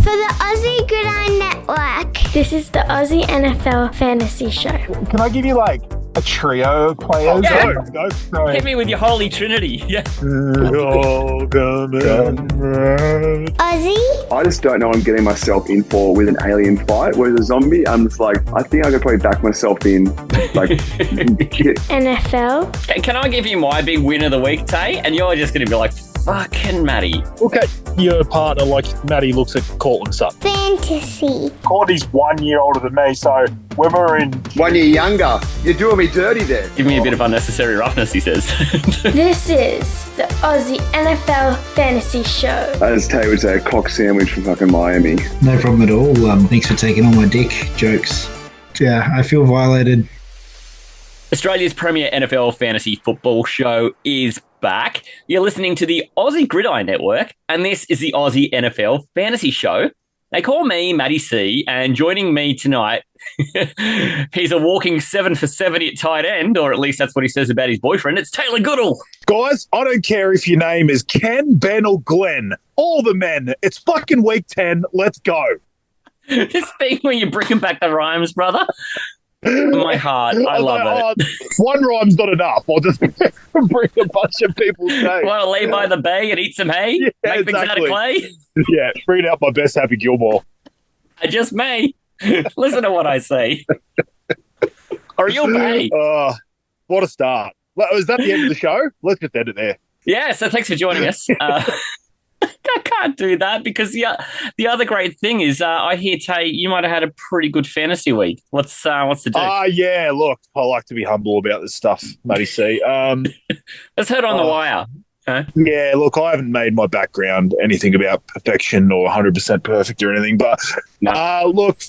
for the Aussie Gridiron Network. This is the Aussie NFL Fantasy Show. Can I give you like a trio of players? Yeah. Go. Hit me with your holy trinity. Yeah. Aussie, I just don't know what I'm getting myself in for with an alien fight. Whereas a zombie, I'm just like, I think I could probably back myself in. Like, NFL, Can I give you my big win of the week, Tay? And you're just going to be like, fucking Matty. Look at your partner like Maddie looks at Cortland's son. Fantasy, Courtney's 1 year older than me, so when we're in 1 year younger. You're doing me dirty there. Give me a bit of unnecessary roughness, he says. this is the Aussie NFL Fantasy Show. As Tay would say, a cock sandwich from fucking Miami. No problem at all. Thanks for taking all my dick jokes. Yeah, I feel violated. Australia's premier NFL fantasy football show is back. You're listening to the Aussie Gridiron Network, and this is the Aussie NFL Fantasy Show. They call me Matty C, and joining me tonight, he's a walking 7 for 70 at tight end, or at least that's what he says about his boyfriend. It's Taylor Goodall. guys, I don't care if your name is Ken, Ben, or Glenn. All the men. It's fucking week 10. Let's go. This thing where you're bringing back the rhymes, brother. My heart. I love it. One rhyme's not enough. I'll just bring a bunch of people's names. Want to lay by the bay and eat some hay? Yeah, Make things out of exactly. clay? Yeah, bring out my best Happy Gilmore. I just may. Listen to what I say. Or you'll pay. What a start. Is that the end of the show? Let's just end it there. Yeah, so thanks for joining us. I can't do that because the other great thing is I hear, Tay, you might have had a pretty good fantasy week. What's the deal? Yeah, look, I like to be humble about this stuff, Matty C. Let's head on the wire. Huh? Yeah, look, I haven't made my background anything about perfection or 100% perfect or anything, but look,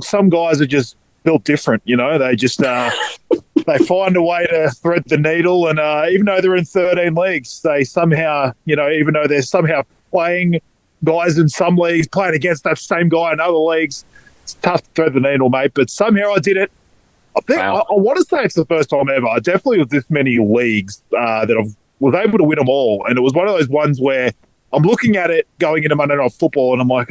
some guys are just built different, you know. They just they find a way to thread the needle, and even though they're in 13 leagues, they somehow, you know, even though they're somehow playing guys in some leagues, playing against that same guy in other leagues, it's tough to thread the needle, mate. But somehow I did it. I think I want to say it's the first time ever. I definitely with this many leagues that I was able to win them all, and it was one of those ones where I'm looking at it going into Monday Night Football, and I'm like,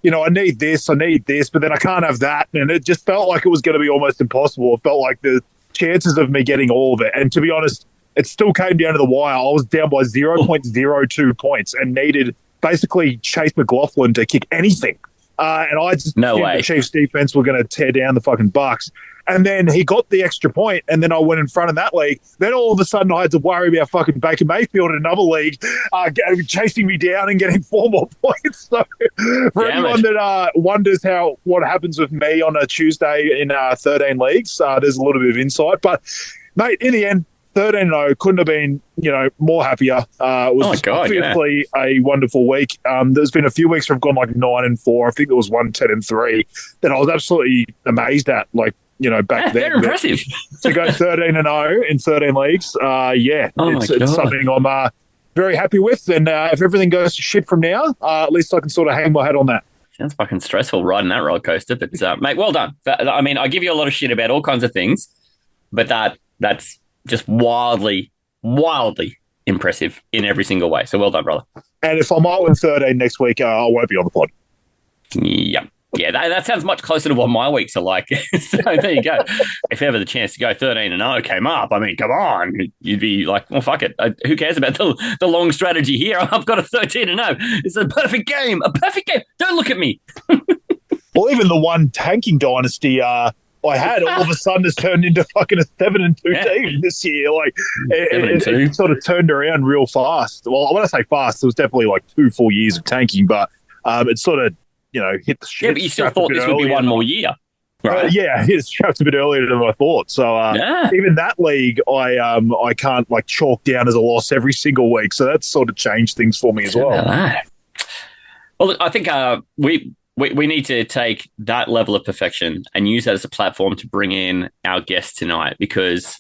you know, I need this, but then I can't have that. And it just felt like it was going to be almost impossible. It felt like the chances of me getting all of it. And to be honest, it still came down to the wire. I was down by 0.02 points and needed basically Chase McLaughlin to kick anything. And I just no knew way. The Chiefs defense were going to tear down the fucking Bucks. And then he got the extra point, and then I went in front of that league. Then all of a sudden I had to worry about fucking Baker Mayfield in another league chasing me down and getting 4 more points. So for anyone that wonders what happens with me on a Tuesday in 13 leagues, there's a little bit of insight. But, mate, in the end, 13-0 couldn't have been, you know, more happier. It was obviously a wonderful week. There's been a few weeks where I've gone like 9-4. I think there was 10-3 that I was absolutely amazed at. Like, you know, back then. Very impressive. To go 13-0 in 13 leagues, it's something I'm very happy with. And if everything goes to shit from now, at least I can sort of hang my hat on that. Sounds fucking stressful riding that roller coaster, but mate, well done. I mean, I give you a lot of shit about all kinds of things, but that's just wildly impressive in every single way. So well done, brother. And if I'm out in 13 next week, I won't be on the pod. Yep. Yeah, that sounds much closer to what my weeks are like. So there you go. If ever the chance to go 13-0 came up, I mean, come on, you'd be like, well, fuck it. Who cares about the long strategy here? I've got a 13-0. It's a perfect game. Don't look at me. Well, even the one tanking dynasty I had all of a sudden has turned into fucking a 7-2 team this year. Like it sort of turned around real fast. Well, when I say fast, it was definitely like 2 full years of tanking, but it sort of, you know, hit the shit. Yeah, but you still thought this would be one more year. Right. Hit strapped a bit earlier than I thought. So even that league, I can't like chalk down as a loss every single week. So that's sort of changed things for me as well. Well, look, I think we need to take that level of perfection and use that as a platform to bring in our guest tonight, because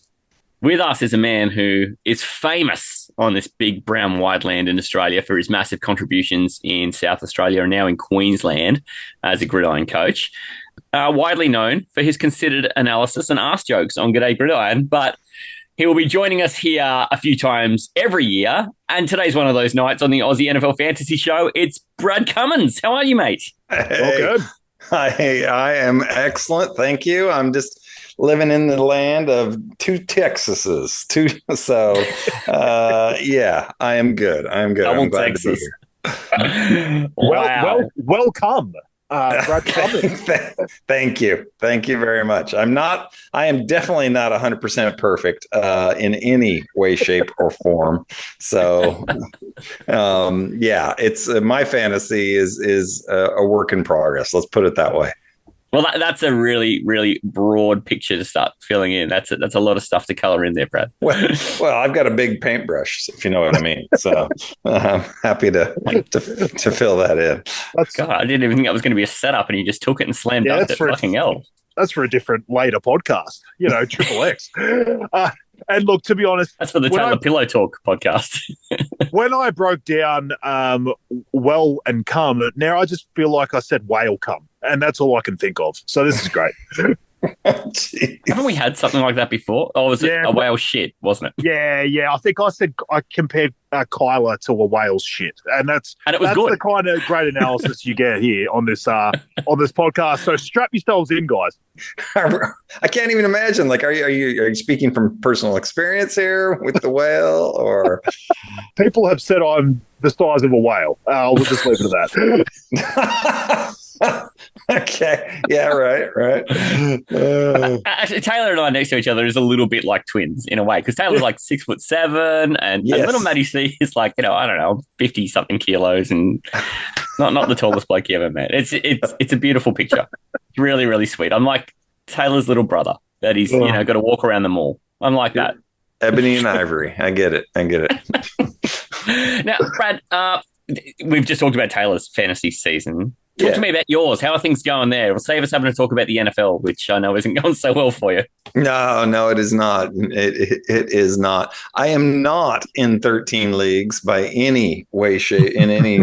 with us is a man who is famous on this big brown wide land in Australia for his massive contributions in South Australia and now in Queensland as a gridiron coach. Widely known for his considered analysis and ask jokes on GDAY GRIDIRON, but He will be joining us here a few times every year. And today's one of those nights on the Aussie NFL Fantasy Show. It's Brad Cummins. How are you, mate? Hey, All good. I am excellent. Thank you. I'm just living in the land of two Texases. Yeah, I am good. I'm good. Double I'm glad Texas. to be here. Welcome, Brad Cummins. Thank you. Thank you very much. I am definitely not 100% perfect in any way, shape, or form. So, yeah, it's my fantasy is a work in progress. Let's put it that way. Well, that's a really, really broad picture to start filling in. That's a lot of stuff to color in there, Brad. Well, I've got a big paintbrush, if you know what I mean. So I'm happy to fill that in. God, I didn't even think that was going to be a setup, and you just took it and slammed dunked it. Fucking hell. That's for a different later podcast, Triple X. And look, to be honest, that's for the Taylor Pillow Talk podcast. When I broke down well and come, now I just feel like I said whale come, and that's all I can think of. So this is great. Haven't we had something like that before? Oh, was it a whale shit, wasn't it? Yeah. I think I compared Kyler to a whale's shit, and it was good. The kind of great analysis you get here on this podcast. So strap yourselves in, guys. I can't even imagine. Like, are you speaking from personal experience here with the whale, or people have said I'm the size of a whale? We'll just leave it at that. Okay. Yeah. Right. Actually, Taylor and I next to each other is a little bit like twins in a way, because Taylor's like 6'7", and little Matty C is like, I don't know, 50 something kilos, and not the tallest bloke you ever met. It's a beautiful picture. It's really, really sweet. I'm like Taylor's little brother that he's got to walk around the mall. I'm like that. Ebony and ivory. I get it. Now, Brad, we've just talked about Taylor's fantasy season. Talk to me about yours. How are things going there? We'll save us having to talk about the NFL, which I know isn't going so well for you. No, it is not. It is not. I am not in 13 leagues by any way, shape, in any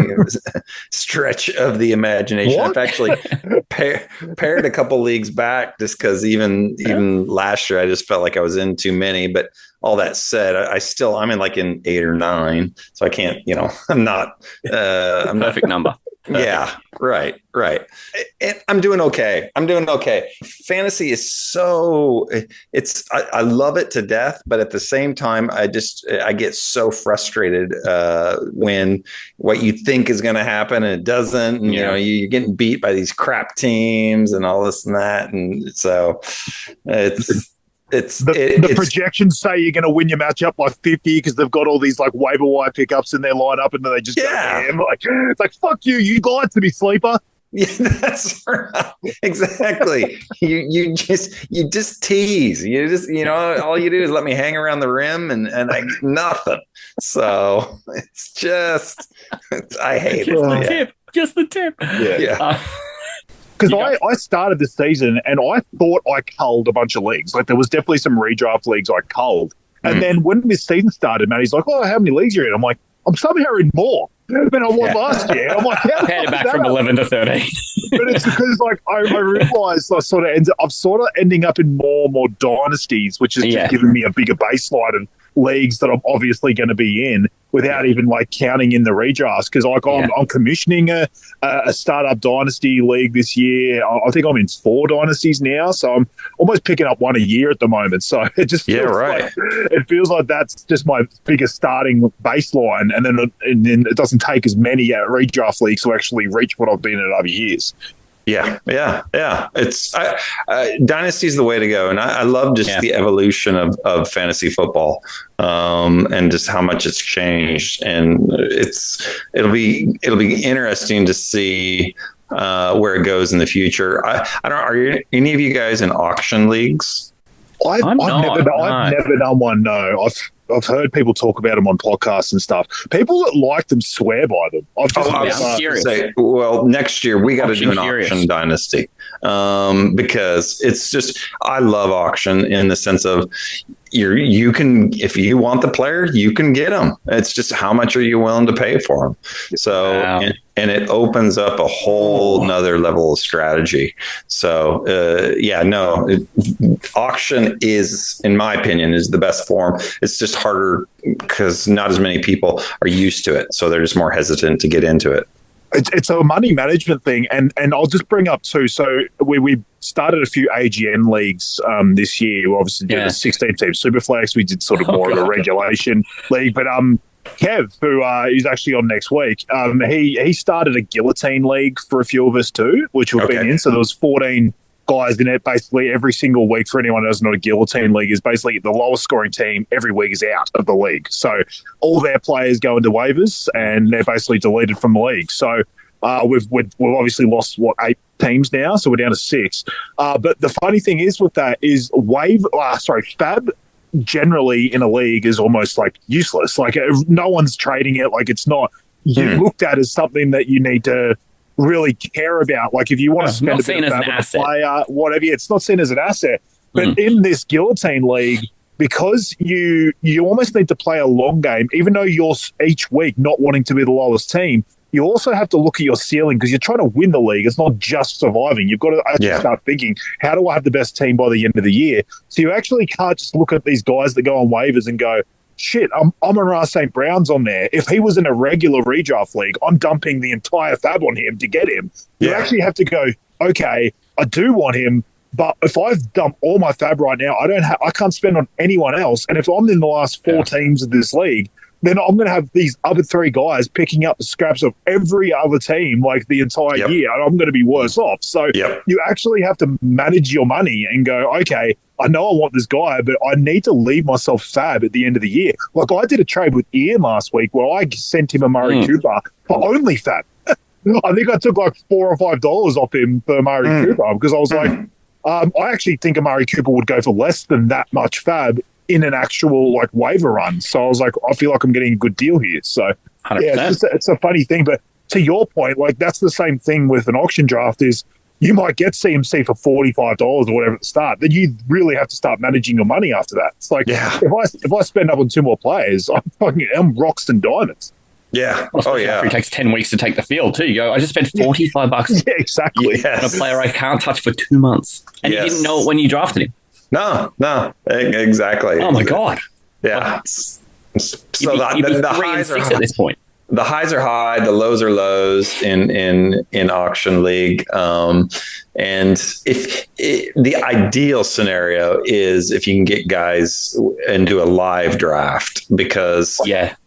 stretch of the imagination. What? I've actually paired a couple leagues back just because even last year I just felt like I was in too many. But all that said, I'm in 8 or 9, so I can't. I'm not. I'm perfect number. Yeah, right. I'm doing okay. Fantasy is I love it to death, but at the same time, I get so frustrated when what you think is going to happen and it doesn't. And, you're getting beat by these crap teams and all this and that. And so the projections say you're going to win your matchup by 50 because they've got all these like waiver wire pickups in their lineup, and then they just go ham. It's like, fuck you lied to me, sleeper. Yeah, that's right. Exactly. you just tease. You just all you do is let me hang around the rim and I get nothing. So I hate it. Just the tip. Yeah. Because I started this season and I thought I culled a bunch of leagues. Like, there was definitely some redraft leagues I culled. And then when this season started, man, he's like, "Oh, how many leagues are you in?" I'm like, "I'm somehow in more than I was last year." I'm like, "How had it back from 11 to 13." But it's because I realised I'm sort of ending up in more dynasties, which is just giving me a bigger baseline and leagues that I'm obviously going to be in without even counting in the redrafts. Because I'm commissioning a startup dynasty league this year. I think I'm in 4 dynasties now, so I'm almost picking up one a year at the moment. So it just feels like that's just my biggest starting baseline, and then it doesn't take as many redraft leagues to actually reach what I've been in other years. Yeah. It's Dynasty is the way to go, and I love just the evolution of fantasy football, and just how much it's changed. And it'll be interesting to see where it goes in the future. I don't. Are any of you guys in auction leagues? I've never done one. No, I've heard people talk about them on podcasts and stuff. People that like them swear by them. I'm curious. Well, next year we got to do an auction dynasty, because it's just, I love auction in the sense of you can, if you want the player, you can get them. It's just how much are you willing to pay for them. So and it opens up a whole nother level of strategy. So auction is, in my opinion, is the best form. It's just harder because not as many people are used to it, so they're just more hesitant to get into it. It's a money management thing, and I'll just bring up too. So we started a few AGN leagues this year. We obviously did a 16-team Superflex. We did sort of more of a regulation league, but Kev, who is actually on next week, he started a guillotine league for a few of us too, which we've been in. So there was 14 guys in it. Basically, every single week, for anyone who doesn't know, a guillotine league is basically the lowest scoring team every week is out of the league. So all their players go into waivers and they're basically deleted from the league. So we've obviously lost 8 teams now, so we're down to 6. But the funny thing is with that is Fab generally in a league is almost like useless. Like no one's trading it. Like it's not looked at as something that you need to really care about. Like if you want to spend a bit of Fab on a player, whatever, it's not seen as an asset. But in this guillotine league, because you almost need to play a long game, even though you're each week not wanting to be the lowest team, you also have to look at your ceiling because you're trying to win the league. It's not just surviving. You've got to actually start thinking, how do I have the best team by the end of the year? So you actually can't just look at these guys that go on waivers and go, shit, Amon-Ra St. Brown's on there. If he was in a regular redraft league, I'm dumping the entire Fab on him to get him. You actually have to go, okay, I do want him, but if I dump all my Fab right now, I can't spend on anyone else. And if I'm in the last 4 teams of this league, then I'm going to have these other 3 guys picking up the scraps of every other team like the entire year, and I'm going to be worse off. So you actually have to manage your money and go, okay, I know I want this guy, but I need to leave myself Fab at the end of the year. Like I did a trade with Ian last week where I sent him a Murray Cooper for only Fab. I think I took like $4 or $5 off him for Murray Cooper because I was like, I actually think a Murray Cooper would go for less than that much Fab in an actual like waiver run. So I was like, I feel like I'm getting a good deal here. So 100%. It's a funny thing. But to your point, like that's the same thing with an auction draft is you might get CMC for $45 or whatever at the start. Then you really have to start managing your money after that. It's like if I spend up on 2 more players, I'm rocks and diamonds. Yeah. It takes 10 weeks to take the field too. You go, I just spent $45 exactly. on a player I can't touch for 2 months. And you didn't know it when you drafted him. No, exactly. Oh my God. Yeah. So the highs are high at this point. The highs are high, the lows are lows in auction league. And if the ideal scenario is if you can get guys and do a live draft, because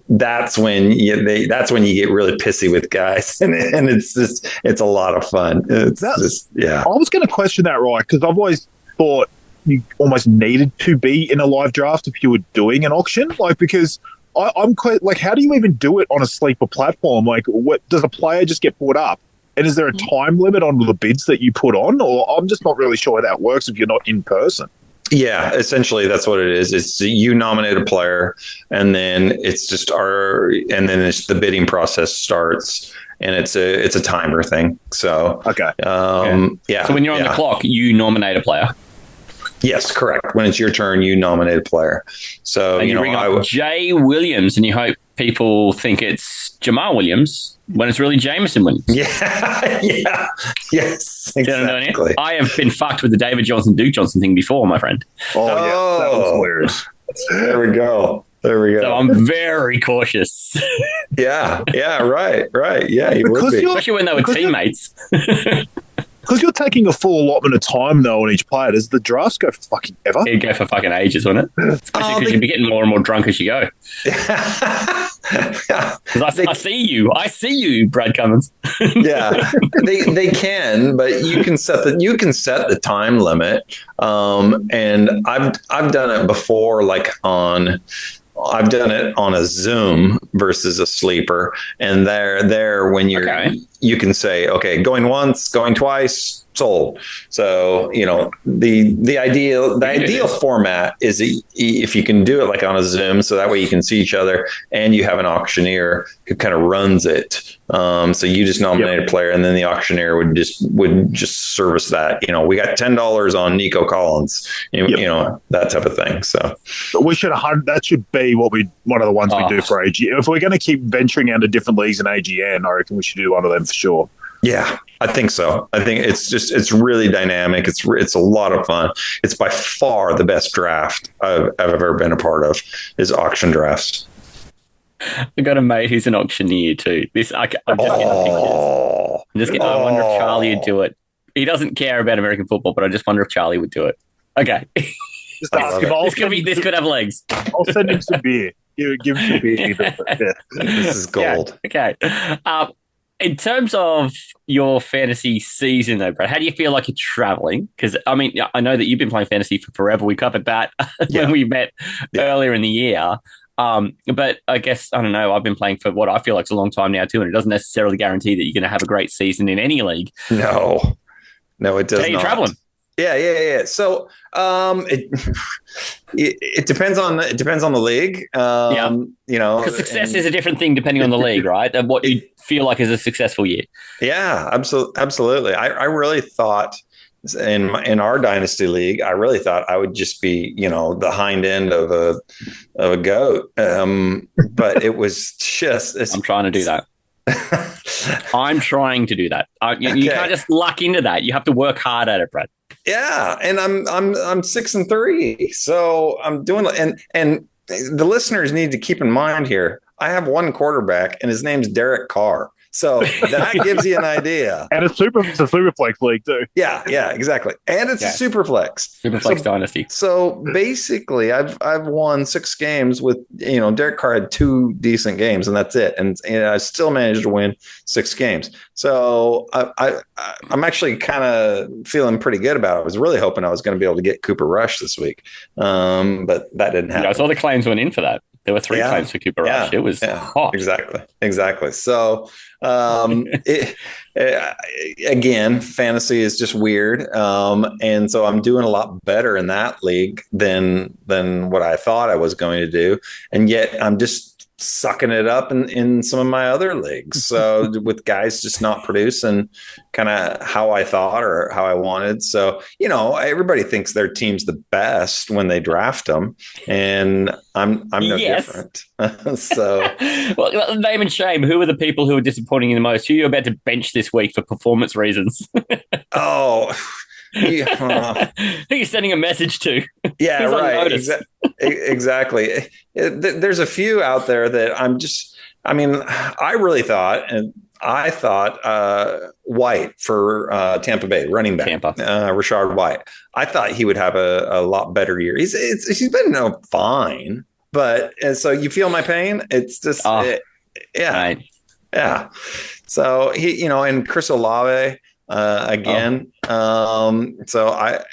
that's when you get really pissy with guys, and it's a lot of fun. I was going to question that, right? Because I've always thought you almost needed to be in a live draft if you were doing an auction, like because I'm quite like, how do you even do it on a sleeper platform? Like, what does a player just get put up, and is there a time limit on the bids that you put on, or I'm just not really sure how that works if you're not in person. Yeah, essentially that's what it is. It's you nominate a player, and then it's the bidding process starts. And it's a timer thing. So So when you're on the clock, you nominate a player. Yes, correct. When it's your turn, you nominate a player. So and you bring up Jay Williams, and you hope people think it's Jamal Williams when it's really Jameson Williams. Yes, exactly. I have been fucked with the David Johnson, Duke Johnson thing before, my friend. Oh, yeah, that was hilarious. There we go. So I'm very cautious. Yeah, right. Yeah, you would be. Especially when they were teammates. Because you're taking a full allotment of time, though, on each player. Does the drafts go for fucking ever? It'd go for fucking ages, wouldn't it? Especially because you'd be getting more and more drunk as you go. I see you, Brad Cummins. Yeah, they can, but you can set the time limit. And I've done it before, I've done it on a Zoom versus a sleeper, and there when you're you can say, okay, going once, going twice, sold. So, the ideal format is if you can do it like on a Zoom, so that way you can see each other and you have an auctioneer who kind of runs it. So you just nominate a player, and then the auctioneer would just service that. We got $10 on Nico Collins, that type of thing. So we should that should be one of the ones we do for AGN. If we're going to keep venturing out to different leagues in AGN, I reckon we should do one of them for sure. Yeah, I think so. I think it's really dynamic. It's a lot of fun. It's by far the best draft I've ever been a part of, is auction drafts. I got a mate who's an auctioneer too. I wonder if Charlie would do it. He doesn't care about American football, but I just wonder if Charlie would do it. Okay. Just ask him. This could have legs. I'll send him some beer. Give him some beer. This is gold. Yeah. Okay. In terms of your fantasy season, though, Brad, how do you feel like you're traveling? Because, I know that you've been playing fantasy for forever. We covered that when we met earlier in the year. But I guess, I don't know, I've been playing for what I feel like is a long time now, too, and it doesn't necessarily guarantee that you're going to have a great season in any league. No, it does not. How are you traveling? Yeah. So it depends on the league. Because success is a different thing depending on the league, right? And what you feel like is a successful year. Yeah, absolutely. I really thought in our dynasty league, I really thought I would just be, the hind end of a goat. But it was just. I'm trying to do that. I'm trying to do that. You can't just luck into that. You have to work hard at it, Brad. Yeah, and I'm 6-3, so I'm doing. And the listeners need to keep in mind here, I have one quarterback, and his name's Derek Carr. So that gives you an idea. And it's a super flex league too. Yeah, exactly. And it's a super flex. Super flex dynasty. So basically I've won 6 games with, Derek Carr had 2 decent games, and that's it. And I still managed to win 6 games. So I'm actually kind of feeling pretty good about it. I was really hoping I was going to be able to get Cooper Rush this week. But that didn't happen. I saw the claims went in for that. There were 3 claims for Cooper Rush. It was hot. Exactly. So again, fantasy is just weird. And so I'm doing a lot better in that league than what I thought I was going to do. And yet I'm just sucking it up in some of my other leagues. So with guys just not producing kind of how I thought or how I wanted. So, everybody thinks their team's the best when they draft them. And I'm no different. So, well, name and shame. Who are the people who are disappointing you the most? Who are you about to bench this week for performance reasons? Who are you sending a message to? Yeah, right. Exactly. There's a few out there that I really thought, and I thought White for Tampa Bay, running back, Rashard White. I thought he would have a lot better year. He's been fine, but so you feel my pain. It's just yeah. So he, and Chris Olave. Again.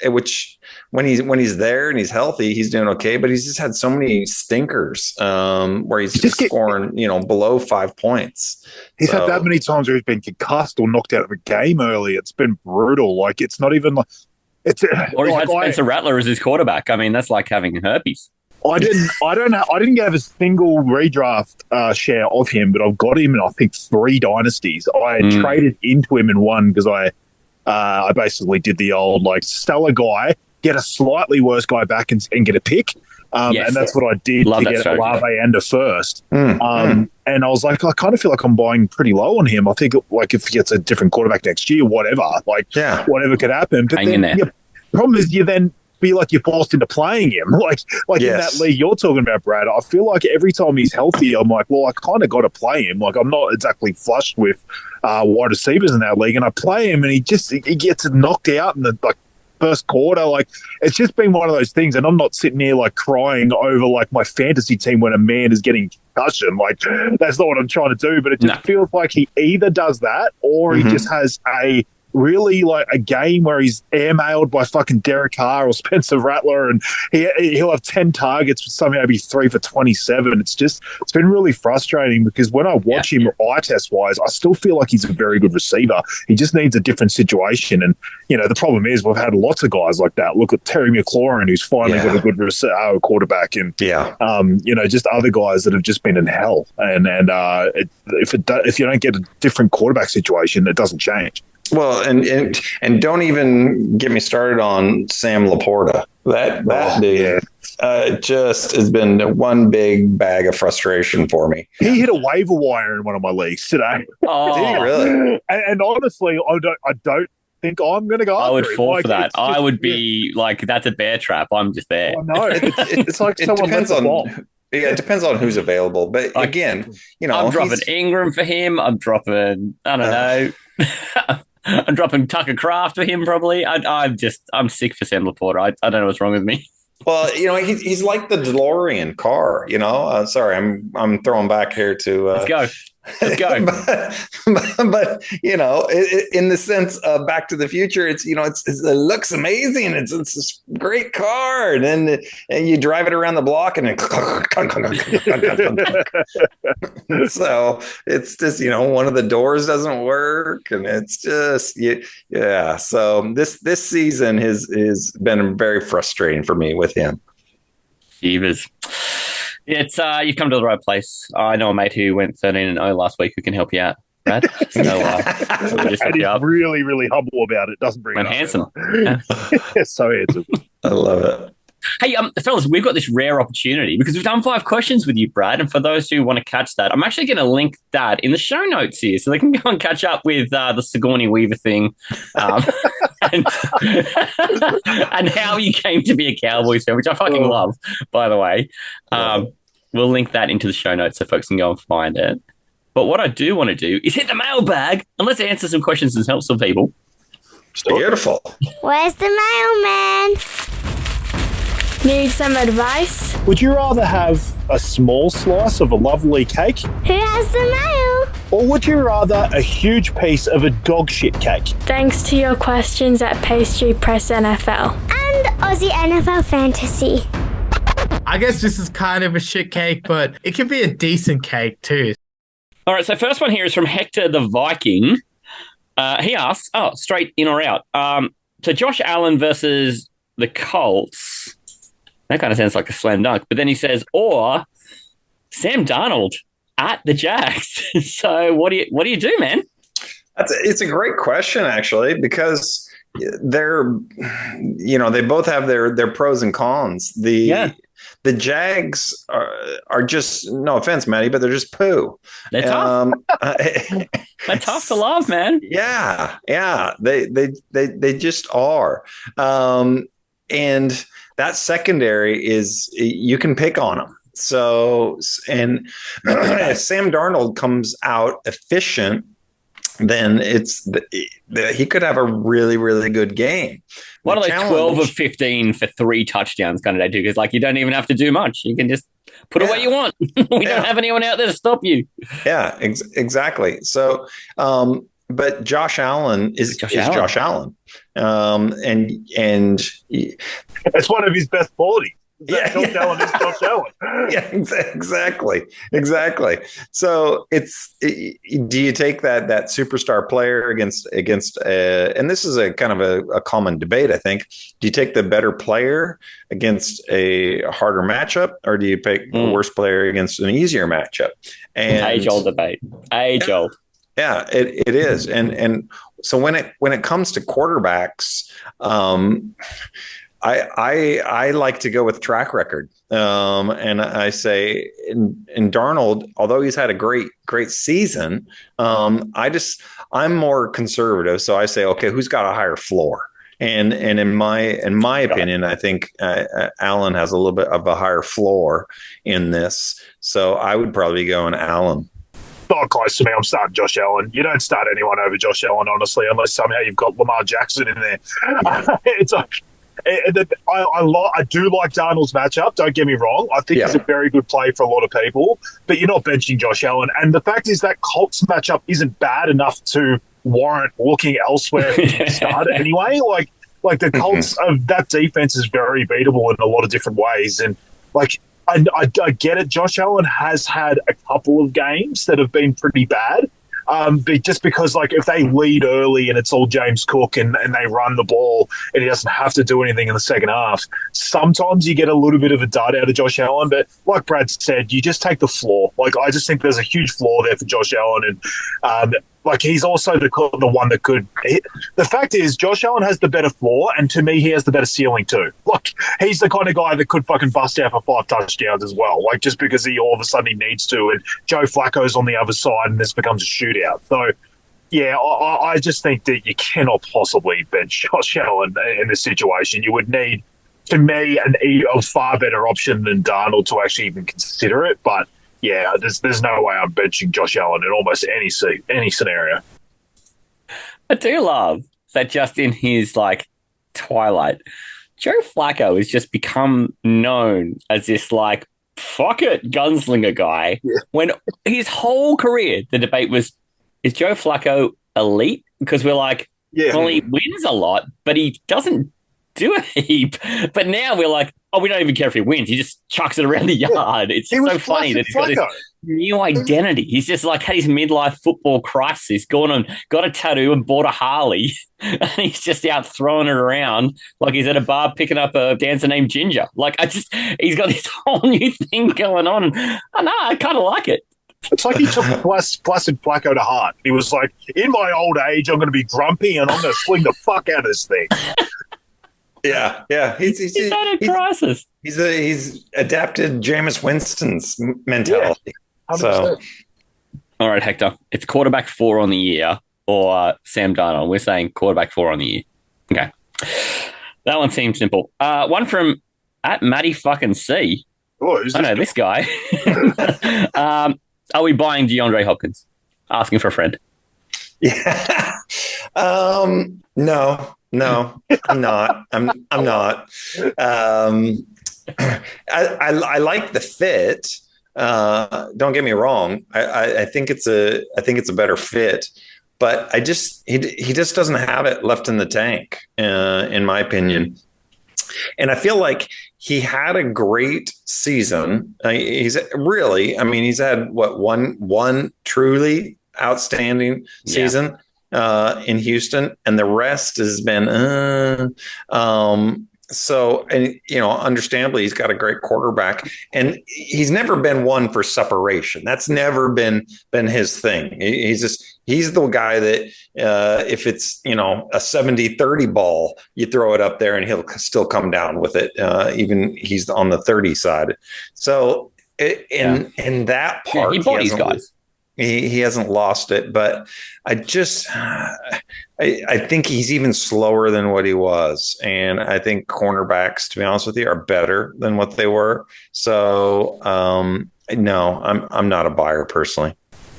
Which when he's there and he's healthy, he's doing okay, but he's just had so many stinkers, where he's just scoring, below 5 points. He's had that many times where he's been concussed or knocked out of a game early. It's been brutal. Like, it's not even like it's or he's had Spencer Rattler as his quarterback. I mean, that's like having herpes. I didn't have a single redraft share of him, but I've got him in, I think, 3 dynasties. I traded into him in one because I basically did the old, sell a guy, get a slightly worse guy back and get a pick. And that's what I did to get Olave and a first. And I was like, I kind of feel like I'm buying pretty low on him. I think if he gets a different quarterback next year, whatever, whatever could happen. But then the problem is you then feel like you're forced into playing him. In that league you're talking about, Brad, I feel like every time he's healthy, I'm like, well, I kind of got to play him. Like, I'm not exactly flushed with wide receivers in that league, and I play him, and he gets knocked out in the first quarter. It's just been one of those things, and I'm not sitting here crying over my fantasy team when a man is getting concussion. That's not what I'm trying to do, but it just feels like he either does that or he just has a really like a game where he's airmailed by fucking Derek Carr or Spencer Rattler, and he'll have 10 targets with somehow be 3 for 27. It's been really frustrating because when I watch him eye test wise, I still feel like he's a very good receiver. He just needs a different situation. And, the problem is we've had lots of guys like that. Look at Terry McLaurin, who's finally got a good quarterback, and, just other guys that have just been in hell. And if you don't get a different quarterback situation, it doesn't change. Well, and don't even get me started on Sam Laporta. That dude just has been one big bag of frustration for me. He hit a waiver wire in one of my leagues today. Oh, did he really? And honestly, I don't think I'm going to go. I would fall for that. I would be like, that's a bear trap. I'm just there. Oh, no, it's like someone depends lets the ball. Yeah, it depends on who's available. But again, I'm dropping Ingram for him. I'm dropping, I don't know. I'm dropping Tucker Kraft for him probably. I'm sick for Sam Laporta. I don't know what's wrong with me. Well, he's like the DeLorean car. Sorry, I'm throwing back here to. Let's go. but in the sense of Back to the Future, it looks amazing. It's this great car, and you drive it around the block, and then so it's just one of the doors doesn't work, and it's just So this season has been very frustrating for me with him. Jeebus. It's you've come to the right place. I know a mate who went 13-0 last week who can help you out, Brad. So we'll just and he's really, really humble about it. Doesn't bring it up. Handsome. So handsome. I love it. Hey, fellas, we've got this rare opportunity because we've done 5 questions with you, Brad. And for those who want to catch that, I'm actually going to link that in the show notes here so they can go and catch up with the Sigourney Weaver thing and how you came to be a Cowboys fan, which I fucking love, by the way. We'll link that into the show notes so folks can go and find it. But what I do want to do is hit the mailbag and let's answer some questions and help some people. Beautiful. Where's the mailman? Need some advice? Would you rather have a small slice of a lovely cake? Who has the mail? Or would you rather a huge piece of a dog shit cake? Thanks to your questions at Pastry Press NFL. And Aussie NFL Fantasy. I guess this is kind of a shit cake, but it can be a decent cake too. All right, so first one here is from Hector the Viking. He asks, straight in or out. So Josh Allen versus the Colts. That kind of sounds like a slam dunk. But then he says, or Sam Darnold at the Jags. So what do you do, man? It's a great question, actually, because they're, they both have their pros and cons. The Jags are just, no offense, Matty, but they're just poo. They're tough. They're tough to love, man. Yeah. They just are. And that secondary is, you can pick on them. So, and if Sam Darnold comes out efficient, then he could have a really, really good game. What are they, 12 of 15 for 3 touchdowns kind of day, too? Because, you don't even have to do much. You can just put it where you want. We don't have anyone out there to stop you. Yeah, exactly. So, but Josh Allen is Josh Allen. And it's one of his best qualities. Josh Allen is Josh Allen. Yeah, exactly. So do you take that superstar player against and this is a kind of a common debate, I think. Do you take the better player against a harder matchup, or do you pick the worst player against an easier matchup? And age-old debate. Age-old. Yeah, it is. And so when it comes to quarterbacks, I like to go with track record. And I say in Darnold, although he's had a great season, I'm more conservative. So I say, okay, who's got a higher floor? And in my opinion, I think Allen has a little bit of a higher floor in this. So I would probably go in Allen. Not close to me. I'm starting Josh Allen. You don't start anyone over Josh Allen, honestly, unless somehow you've got Lamar Jackson in there. I do like Darnold's matchup. Don't get me wrong. I think he's a very good play for a lot of people, but you're not benching Josh Allen. And the fact is that Colts matchup isn't bad enough to warrant looking elsewhere to start anyway. Like the Colts of that defense is very beatable in a lot of different ways, and like I get it. Josh Allen has had a couple of games that have been pretty bad. But just because, like, if they lead early and it's all James Cook and they run the ball and he doesn't have to do anything in the second half, sometimes you get a little bit of a dud out of Josh Allen. But like Brad said, you just take the floor. Like, I just think there's a huge floor there for Josh Allen. And, like, he's also the one that could. The fact is, Josh Allen has the better floor, and to me, he has the better ceiling too. Like, he's the kind of guy that could fucking bust out for 5 touchdowns as well. Like, just because he all of a sudden he needs to, and Joe Flacco's on the other side, and this becomes a shootout. So, yeah, I just think that you cannot possibly bench Josh Allen in this situation. You would need, to me, a far better option than Darnold to actually even consider it, but. Yeah, there's no way I'm benching Josh Allen in almost any scenario. I do love that just in his like twilight, Joe Flacco has just become known as this like fuck it gunslinger guy. Yeah. When his whole career, the debate was, is Joe Flacco elite? Because we're like, well, he wins a lot, but he doesn't do a heap. But now we're like, oh, we don't even care if he wins. He just chucks it around the yard. It's so funny that he's got this new identity. He's just like had his midlife football crisis, gone and got a tattoo and bought a Harley, and he's just out throwing it around like he's at a bar picking up a dancer named Ginger. Like, he's got this whole new thing going on. I kind of like it. It's like he took Placid Flacco to heart. He was like, in my old age, I'm going to be grumpy and I'm going to swing the fuck out of this thing. Yeah. He's had a crisis. He's adapted Jameis Winston's mentality. Yeah, so, all right, Hector, it's quarterback 4 on the year or Sam Darnold. We're saying quarterback 4 on the year. Okay, that one seems simple. One from at Matty fucking C. Oh, who's I know this guy. Are we buying DeAndre Hopkins? Asking for a friend. Yeah. No, I'm not. I'm not. I like the fit. Don't get me wrong. I think it's a better fit, but he just doesn't have it left in the tank, in my opinion. And I feel like he had a great season. He's had one truly outstanding season in Houston, and the rest has been so, and understandably, he's got a great quarterback, and he's never been one for separation. That's never been his thing. He's the guy that if it's a 70-30 ball, you throw it up there and he'll still come down with it. Even he's on the 30 side. So in that part, he bodies guys. He hasn't lost it, but I think he's even slower than what he was, and I think cornerbacks, to be honest with you, are better than what they were. So no, I'm not a buyer personally.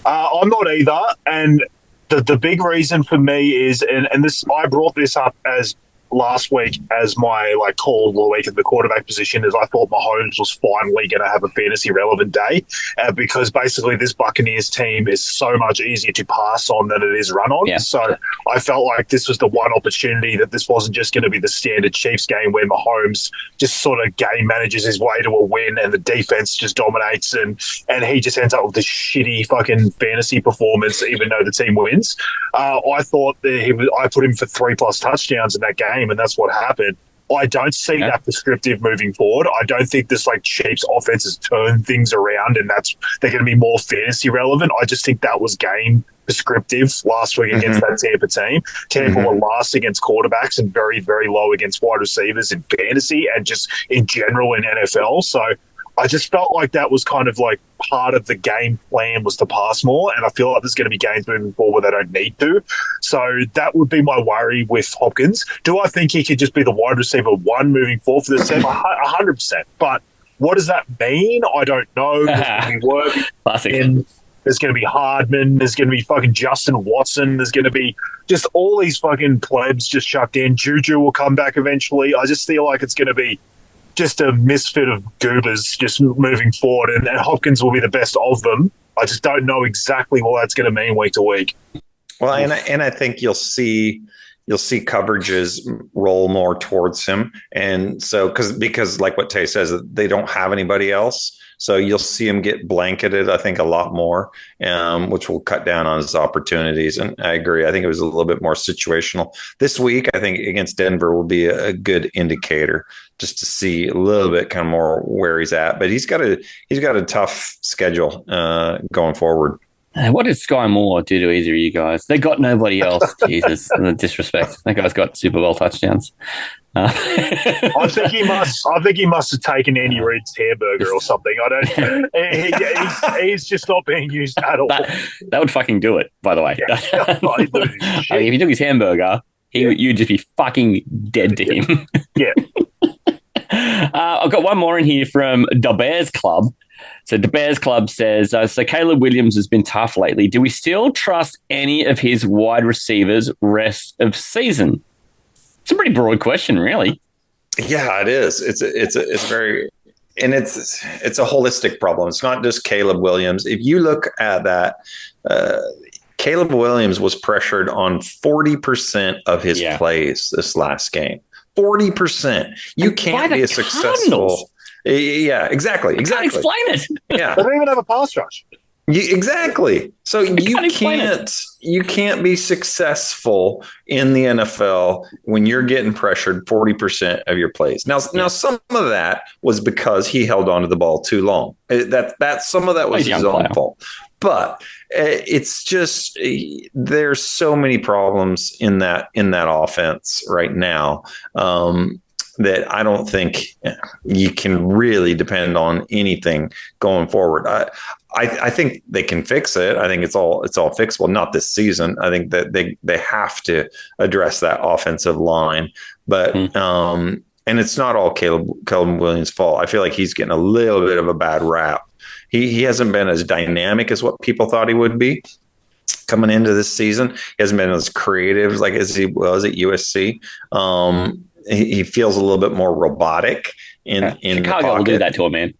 I'm not either, and the big reason for me is, and this, I brought this up as last week as my call of the week at the quarterback position, is I thought Mahomes was finally going to have a fantasy relevant day because basically this Buccaneers team is so much easier to pass on than it is run on. Yeah. So I felt like this was the one opportunity that this wasn't just going to be the standard Chiefs game where Mahomes just sort of game manages his way to a win and the defense just dominates and he just ends up with this shitty fucking fantasy performance even though the team wins. I thought that I put him for 3+ touchdowns in that game, and that's what happened. I don't see that prescriptive moving forward. I don't think this Chiefs offense has turned things around and they're going to be more fantasy relevant. I just think that was game prescriptive last week against that Tampa team. Tampa were last against quarterbacks and very, very low against wide receivers in fantasy and just in general in NFL. So I just felt like that was kind of part of the game plan was to pass more, and I feel like there's going to be games moving forward where they don't need to. So that would be my worry with Hopkins. Do I think he could just be the wide receiver 1 moving forward for the team? 100%. But what does that mean? I don't know. There's going to be Worthy. Classic. There's going to be Hardman. There's going to be fucking Justin Watson. There's going to be just all these fucking plebs just chucked in. Juju will come back eventually. I just feel like it's going to be just a misfit of goobers just moving forward, and Hopkins will be the best of them. I just don't know exactly what that's going to mean week to week. Well, and I think you'll see coverages roll more towards him, and so because like what Tay says, they don't have anybody else, so you'll see him get blanketed. I think a lot more, which will cut down on his opportunities. And I agree. I think it was a little bit more situational this week. I think against Denver will be a good indicator just to see a little bit kind of more where he's at. But he's got a tough schedule going forward. What did Sky Moore do to either of you guys? They got nobody else. Jesus, the disrespect. That guy's got Super Bowl touchdowns. I think he must have taken Andy Reid's hamburger or something. I don't. He's just not being used at all. That would fucking do it. By the way, Yeah. if he took his hamburger, you'd just be fucking dead to him. Yeah. I've got one more in here from the Bears Club. So the Bears Club says, so Caleb Williams has been tough lately. Do we still trust any of his wide receivers rest of season? It's a pretty broad question, really. Yeah, it is. It's very, and it's a holistic problem. It's not just Caleb Williams. If you look at that, Caleb Williams was pressured on 40% of his plays this last game. 40%. You can't be a successful. Yeah, exactly. I can't explain it. Yeah, they don't even have a pass rush. Exactly. So you can't be successful in the NFL when you're getting pressured 40% of your plays. Now some of that was because he held on to the ball too long. That some of that was his own fault. But it's just there's so many problems in that offense right now. That I don't think you can really depend on anything going forward. I think they can fix it. I think it's all fixable. Not this season. I think that they have to address that offensive line. But and it's not all Caleb Williams' fault. I feel like he's getting a little bit of a bad rap. He hasn't been as dynamic as what people thought he would be coming into this season. He hasn't been as creative like as he was at USC. He feels a little bit more robotic in Chicago will do that to a man.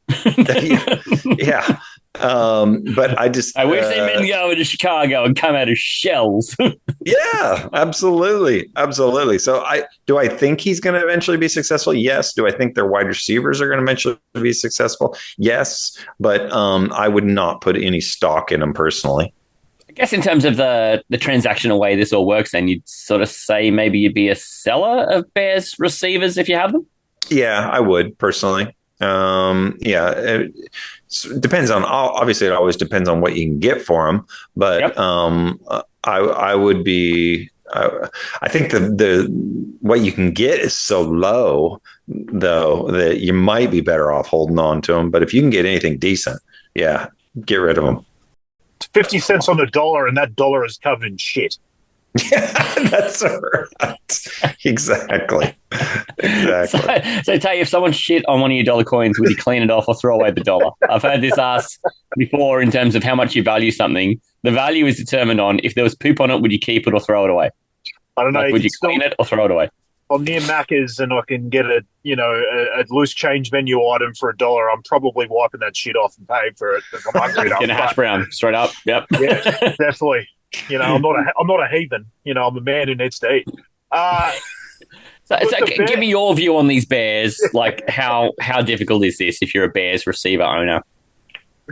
Yeah. But I just we've seen men go into Chicago and come out of shells. Yeah, absolutely. So I think he's going to eventually be successful? Yes. Do I think their wide receivers are going to eventually be successful? Yes. But I would not put any stock in them personally. I guess in terms of the transactional way this all works, then you'd sort of say maybe you'd be a seller of Bears receivers if you have them? Yeah, I would personally. It depends on, obviously it always depends on what you can get for them, but I would be, I think the what you can get is so low though that you might be better off holding on to them. But if you can get anything decent, get rid of them. 50 cents on the dollar, and that dollar is covered in shit. Yeah, that's right. Exactly. So tell you, if someone shit on one of your dollar coins, would you clean it off or throw away the dollar? I've heard this asked before in terms of how much you value something. The value is determined on if there was poop on it, would you keep it or throw it away? I don't know. Would you clean it or throw it away? I'm near Macca's and I can get a loose change menu item for $1. I'm probably wiping that shit off and paying for it if I'm hungry enough. Get a hash brown straight up. Yep. Yeah, definitely. I'm not a heathen. I'm a man who needs to eat. So give me your view on these Bears. Like, how difficult is this if you're a Bears receiver owner?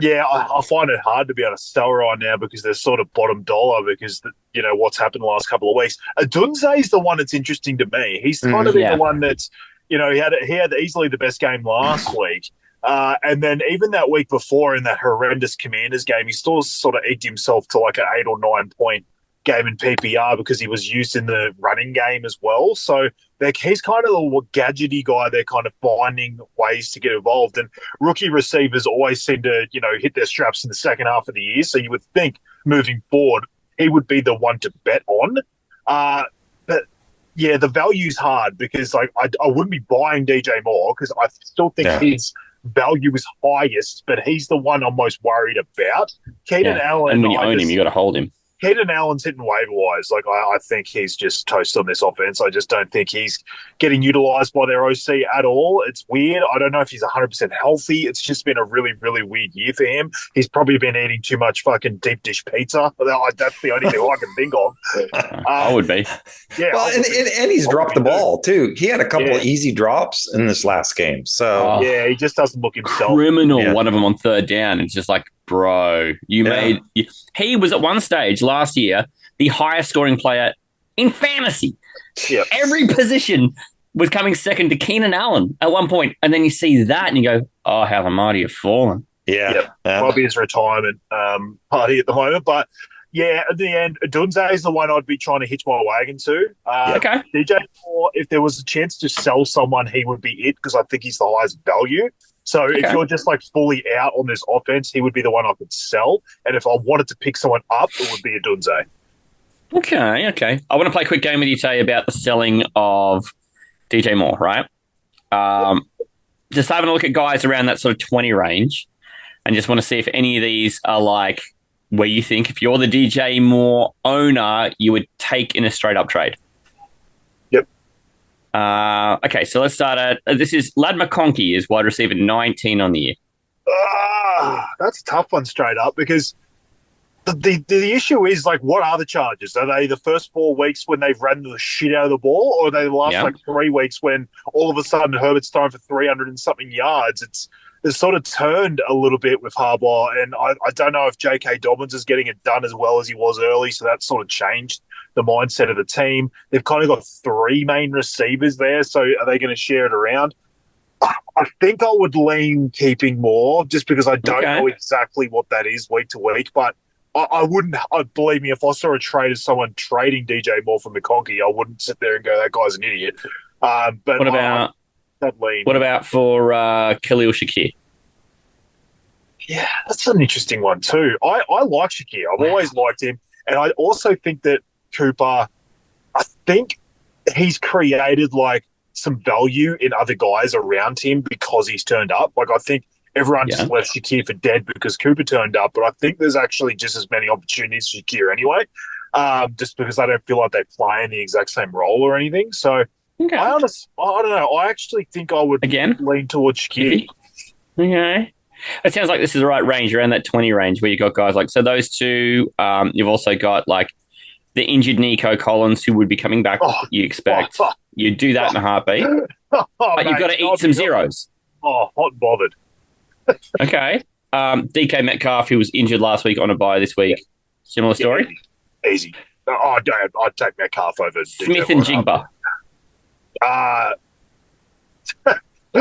Yeah, I find it hard to be able to sell right now because they're sort of bottom dollar because what's happened the last couple of weeks. Adunze is the one that's interesting to me. He's kind of been the one that's he had easily the best game last week. And then even that week before in that horrendous Commanders game, he still sort of eked himself to like an 8 or 9 point game in PPR because he was used in the running game as well. So he's kind of the gadgety guy. They're kind of finding ways to get involved. And rookie receivers always seem to, hit their straps in the second half of the year. So you would think moving forward, he would be the one to bet on. But yeah, the value's hard because I wouldn't be buying DJ Moore because I still think his value is highest, but he's the one I'm most worried about. Keenan Allen. And when you own him, you got to hold him. Keenan Allen's hitting waiver wise. Like, I think he's just toast on this offense. I just don't think he's getting utilised by their OC at all. It's weird. I don't know if he's 100% healthy. It's just been a really, really weird year for him. He's probably been eating too much fucking deep dish pizza. That's the only thing I can think of. I would be. Yeah. Well, and he's dropped the ball too. He had a couple of easy drops in this last game. So yeah, he just doesn't look himself. Criminal. Yeah. One of them on third down. It's just like, bro, he was at one stage last year the highest scoring player in fantasy. Yep. Every position was coming second to Keenan Allen at one point, and then you see that and you go, "Oh, how the mighty have fallen." Yeah, probably his retirement party at the moment, but yeah, at the end, Dunze is the one I'd be trying to hitch my wagon to. Okay, DJ Moore, if there was a chance to sell someone, he would be it because I think he's the highest value. So if you're just like fully out on this offense, he would be the one I could sell. And if I wanted to pick someone up, it would be a Dunze. Okay. I want to play a quick game with you, Tay, about the selling of DJ Moore, right? Just having a look at guys around that sort of 20 range and just want to see if any of these are like where you think if you're the DJ Moore owner, you would take in a straight up trade. Okay, so let's start at this is Lad McConkey is wide receiver 19 on the year. That's a tough one straight up because the issue is like, what are the charges? Are they the first 4 weeks when they've ran the shit out of the ball, or are they the last like 3 weeks when all of a sudden Herbert's thrown for 300 and something yards? It's sort of turned a little bit with Harbaugh, and I don't know if J.K. Dobbins is getting it done as well as he was early, so that's sort of changed the mindset of the team. They've kind of got 3 main receivers there, so are they going to share it around? I think I would lean keeping more just because I don't know exactly what that is week to week, but I wouldn't, believe me, if I saw a trade of someone trading DJ Moore for McConkey, I wouldn't sit there and go, that guy's an idiot. But what about for Khalil Shakir? Yeah, that's an interesting one too. I like Shakir. I've always liked him. And I also think that Cooper, I think he's created like some value in other guys around him because he's turned up. Like, I think everyone just left Shakir for dead because Cooper turned up, but I think there's actually just as many opportunities for Shakir anyway, just because I don't feel like they play in the exact same role or anything. So I don't know. I actually think I would lean towards Shakir. Okay. It sounds like this is the right range, around that 20 range where you've got guys like, so those two, you've also got like the injured Nico Collins who would be coming back, you expect. You do that in a heartbeat. But you've got to eat some zeros. Hot and bothered. Okay. DK Metcalf, who was injured last week on a bye this week. Similar story? Easy. I'd take Metcalf over Smith and Jigba.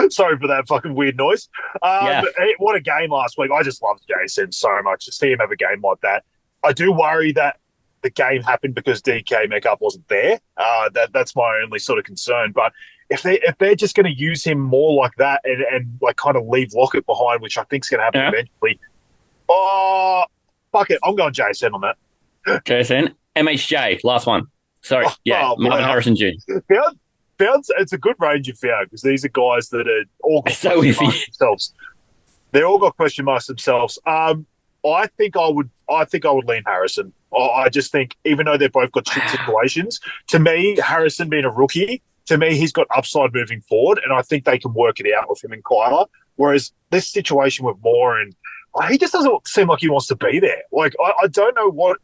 Sorry for that fucking weird noise. What a game last week. I just loved Jason so much. To see him have a game like that. I do worry that the game happened because DK Metcalf wasn't there. That's my only sort of concern. But if they're just going to use him more like that and like kind of leave Lockett behind, which I think is going to happen eventually. Fuck it. I'm going JSN on that. JSN. MHJ, last one. Sorry. Marvin Harrison Jr. It's a good range you found because these are guys that are all got question marks themselves. They're all got question marks themselves. I think I would lean Harrison. I just think even though they've both got shit situations, to me, Harrison being a rookie, to me, he's got upside moving forward, and I think they can work it out with him and Kyler. Whereas this situation with Moore, and he just doesn't seem like he wants to be there. Like, I don't know what,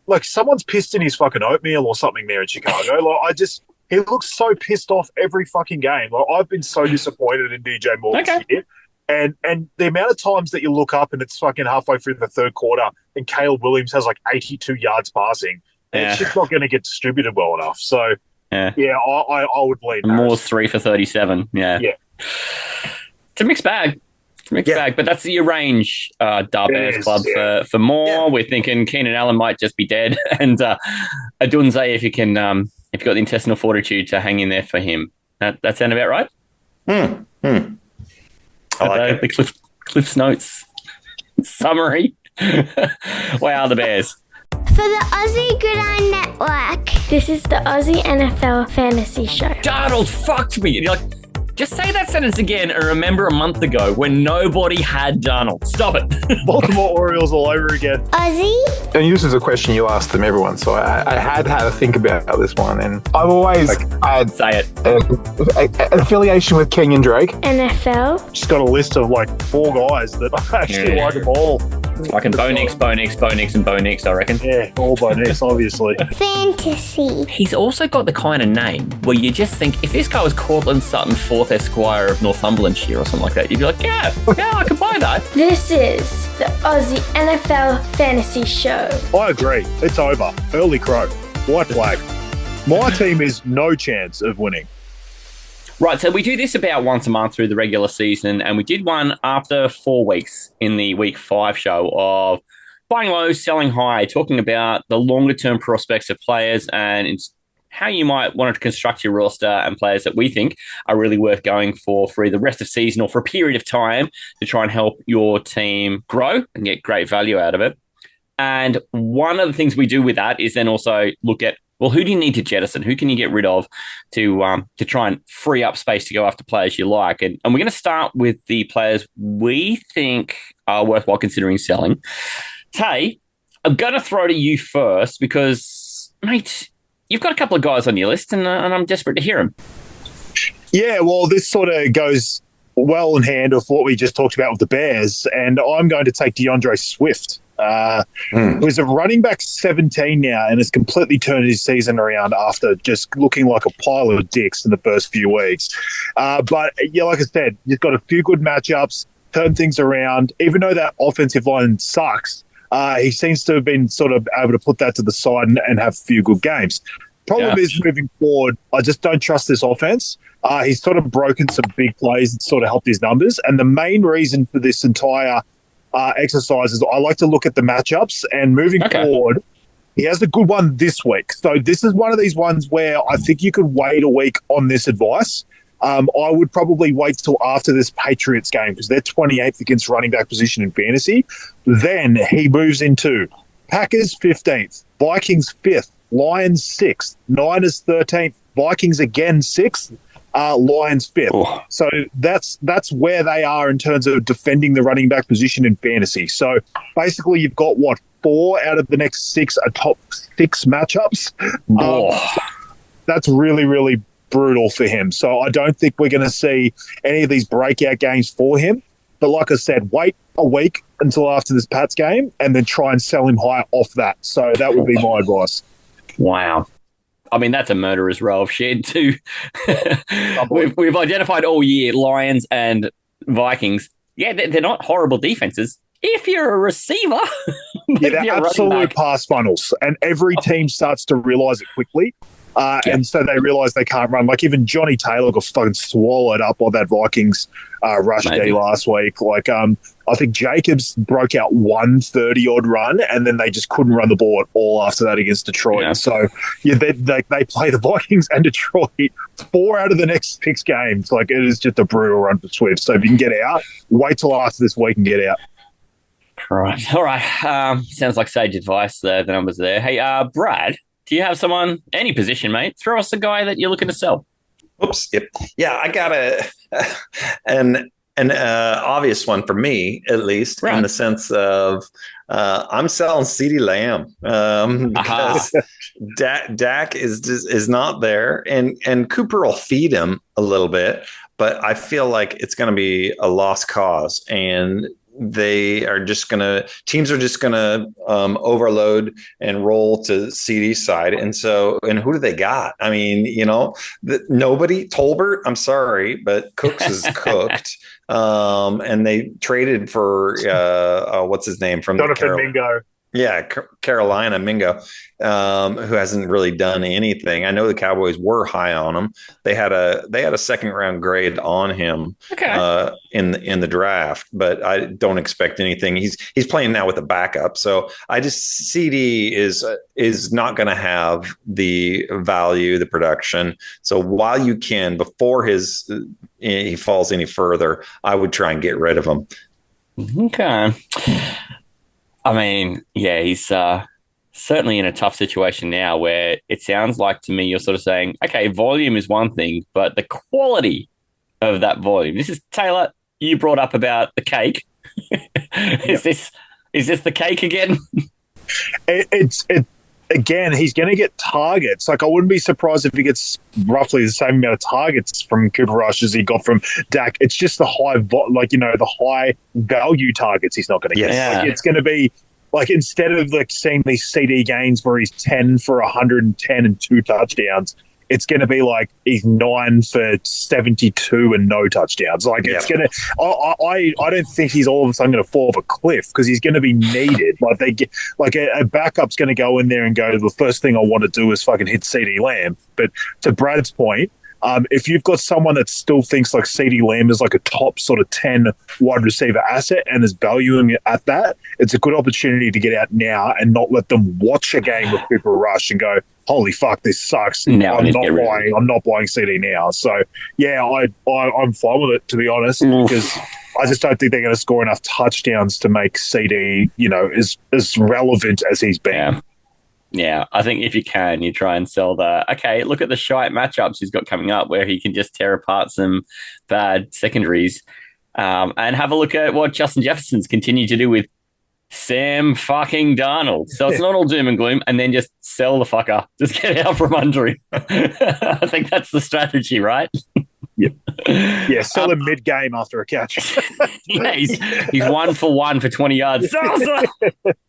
like someone's pissed in his fucking oatmeal or something there in Chicago. Like, he looks so pissed off every fucking game. Like, I've been so disappointed in DJ Moore this year. And the amount of times that you look up and it's fucking halfway through the third quarter and Caleb Williams has like 82 yards passing, and it's just not going to get distributed well enough. So, I would lean Moore's 3 for 37. Yeah. It's a mixed bag. But that's your range, Bears Club for Moore. Yeah. We're thinking Keenan Allen might just be dead. And Adunze, if you've got the intestinal fortitude to hang in there for him. That sound about right? I like the Cliff's Notes summary. Wow, the Bears. For the Aussie Gridiron Network, this is the Aussie NFL Fantasy Show. Darnold fucked me. You're like, Just say that sentence again and remember a month ago when nobody had Darnold. Stop it. Baltimore Orioles all over again. Aussie? And this is a question you asked them, everyone. So I had to think about this one, and I've always had Say it. an affiliation with Kenyon Drake. NFL? Just got a list of like 4 guys that I actually like them all. Fucking Bo Nix, and Bo Nix, I reckon. Yeah, all by Nix, obviously. Fantasy. He's also got the kind of name where you just think, if this guy was Cortland Sutton, 4th Esquire of Northumberlandshire or something like that, you'd be like, yeah, I could buy that. This is the Aussie NFL Fantasy Show. I agree. It's over. Early crow. White flag. My team is no chance of winning. Right, so we do this about once a month through the regular season, and we did one after 4 weeks in the week 5 show of buying low, selling high, talking about the longer-term prospects of players and how you might want to construct your roster and players that we think are really worth going for either the rest of season or for a period of time to try and help your team grow and get great value out of it. And one of the things we do with that is then also look at, well, who do you need to jettison? Who can you get rid of to try and free up space to go after players you like? And we're going to start with the players we think are worthwhile considering selling. Tay, I'm going to throw to you first because, mate, you've got a couple of guys on your list and I'm desperate to hear them. Yeah, well, this sort of goes well in hand with what we just talked about with the Bears, and I'm going to take DeAndre Swift. Who's a running back 17 now and has completely turned his season around after just looking like a pile of dicks in the first few weeks. But, yeah, like I said, he's got a few good matchups, turned things around. Even though that offensive line sucks, he seems to have been sort of able to put that to the side and have a few good games. Problem is, moving forward, I just don't trust this offense. He's sort of broken some big plays and sort of helped his numbers. And the main reason for this entire exercise is I like to look at the matchups, and moving forward, he has a good one this week. So this is one of these ones where I think you could wait a week on this advice. I would probably wait till after this Patriots game because they're 28th against running back position in fantasy. Then he moves into Packers 15th, Vikings 5th, Lions 6th, Niners 13th, Vikings again 6th, Lions 5th. Oh. So that's where they are in terms of defending the running back position in fantasy. So basically you've got, 4 out of the next 6 are top 6 matchups. That's really, really brutal for him. So I don't think we're going to see any of these breakout games for him. But like I said, wait a week until after this Pats game and then try and sell him higher off that. So that would be my advice. Wow. I mean, that's a murderer's row of shit too. We've identified all year Lions and Vikings. Yeah, they're not horrible defenses. If you're a receiver, they're absolute pass funnels, and every team starts to realize it quickly. And so they realise they can't run. Like even Johnny Taylor got fucking swallowed up by that Vikings rush D last week. Like I think Jacobs broke out 130-odd run, and then they just couldn't run the ball at all after that against Detroit. Yeah. So they play the Vikings and Detroit 4 out of the next 6 games. Like it is just a brutal run for Swift. So if you can get out, wait till after this week and get out. Right. All right. Sounds like sage advice there. The numbers there. Hey, Brad. Do you have someone, any position, mate? Throw us a guy that you're looking to sell. Oops. Yep. Yeah, I got an obvious one for me, at least, in the sense of I'm selling CeeDee Lamb because Dak is not there, and Cooper will feed him a little bit, but I feel like it's going to be a lost cause, and teams are just gonna overload and roll to CD's side. And who do they got? I mean, nobody. Tolbert, I'm sorry, but Cooks is cooked. And they traded for what's his name from Jonathan Mingo. Yeah, Carolina Mingo, who hasn't really done anything. I know the Cowboys were high on him. They had a second round grade on him in the draft, but I don't expect anything. He's playing now with a backup, so I just CD is not going to have the value, the production. So while you can, before he falls any further, I would try and get rid of him. Okay. I mean, yeah, he's certainly in a tough situation now where it sounds like to me you're sort of saying, okay, volume is one thing, but the quality of that volume. This is Taylor. You brought up about the cake. Is this the cake again? Again, he's going to get targets. Like, I wouldn't be surprised if he gets roughly the same amount of targets from Cooper Rush as he got from Dak. It's just the the high value targets he's not going to get. Yeah. Like, it's going to be like, instead of like seeing these CD gains where he's 10 for 110 and 2 touchdowns, it's going to be like he's 9 for 72 and no touchdowns. Like, it's going to. I don't think he's all of a sudden going to fall off a cliff, because he's going to be needed. Like, they get like a backup's going to go in there and go, the first thing I want to do is fucking hit CD Lamb. But to Brad's point, if you've got someone that still thinks like CD Lamb is like a top sort of 10 wide receiver asset and is valuing it at that, it's a good opportunity to get out now and not let them watch a game with Cooper Rush and go, holy fuck, this sucks. I'm not buying CD now. So yeah, I'm fine with it, to be honest, because I just don't think they're going to score enough touchdowns to make CD, as relevant as he's been. Yeah, I think if you can, you try and sell that. Okay, look at the shite matchups he's got coming up where he can just tear apart some bad secondaries, and have a look at what Justin Jefferson's continued to do with Sam fucking Darnold. So it's not all doom and gloom, and then just sell the fucker. Just get out from under him. I think that's the strategy, right? Yep. Yeah, sell him mid-game after a catch. Yeah, he's 1 for 1 for 20 yards.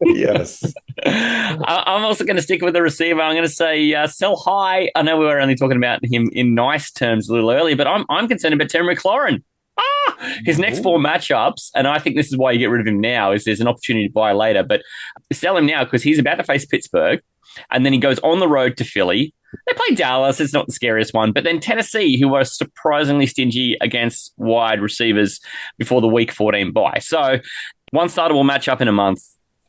Yes. I'm also going to stick with the receiver. I'm going to say sell high. I know we were only talking about him in nice terms a little earlier, but I'm concerned about Terry McLaurin. His next 4 matchups, and I think this is why you get rid of him now, is there's an opportunity to buy later, but sell him now because he's about to face Pittsburgh, and then he goes on the road to Philly. They play Dallas. It's not the scariest one, but then Tennessee, who are surprisingly stingy against wide receivers before the Week 14 bye. So one startable matchup in a month.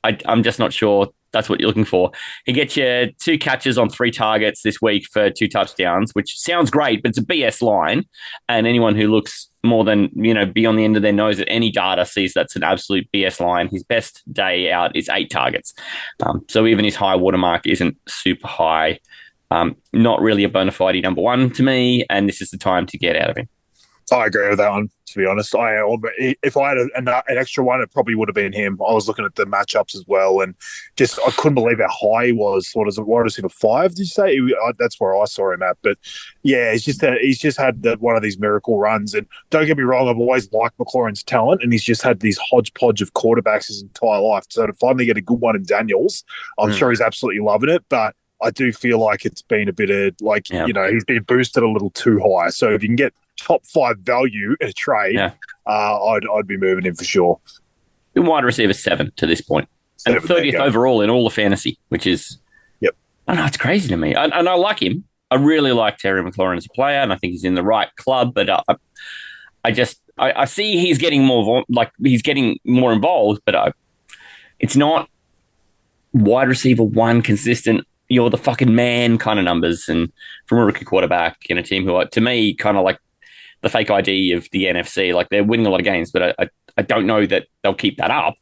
I'm just not sure that's what you're looking for. He gets you 2 catches on 3 targets this week for 2 touchdowns, which sounds great, but it's a BS line. And anyone who looks more than, beyond the end of their nose at any data sees that's an absolute BS line. His best day out is 8 targets. So even his high watermark isn't super high. Not really a bona fide number 1 to me, and this is the time to get out of him. I agree with that one, to be honest. If I had an extra one, it probably would have been him. I was looking at the matchups as well, and just I couldn't believe how high he was. What is it? Wide receiver 5? Did you say? That's where I saw him at. But yeah, he's just had one of these miracle runs. And don't get me wrong, I've always liked McLaurin's talent, and he's just had these hodgepodge of quarterbacks his entire life. So to finally get a good one in Daniels, I'm sure he's absolutely loving it. But I do feel like it's been a bit of he's been boosted a little too high. So if you can get top 5 value in a trade, I'd be moving him for sure. Been wide receiver 7 to this point, and 30th overall in all the fantasy, which is I know, it's crazy to me. And I like him. I really like Terry McLaurin as a player, and I think he's in the right club. But I see he's getting more involved, but it's not wide receiver 1 consistent. You're the fucking man kind of numbers, and from a rookie quarterback in a team who are, to me, kind of like the fake ID of the NFC. Like, they're winning a lot of games, but I don't know that they'll keep that up.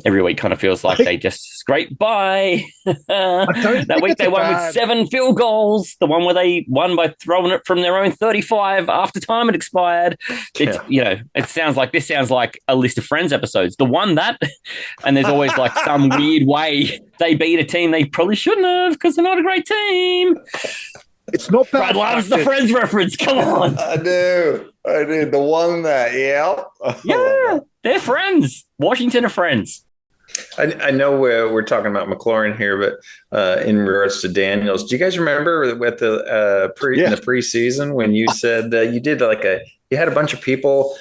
Every week kind of feels like they just scrape by. That week they won with 7 field goals. The one where they won by throwing it from their own 35 after time had expired. It sounds like a List of Friends episodes. The one that, and there's always like some weird way they beat a team they probably shouldn't have because they're not a great team. It's not bad. Brad loves the Friends reference. Come on. I do. The one that, yeah, they're friends. Washington are friends. I know we're talking about McLaurin here, but in regards to Daniels, do you guys remember with in the preseason when you said you did you had a bunch of people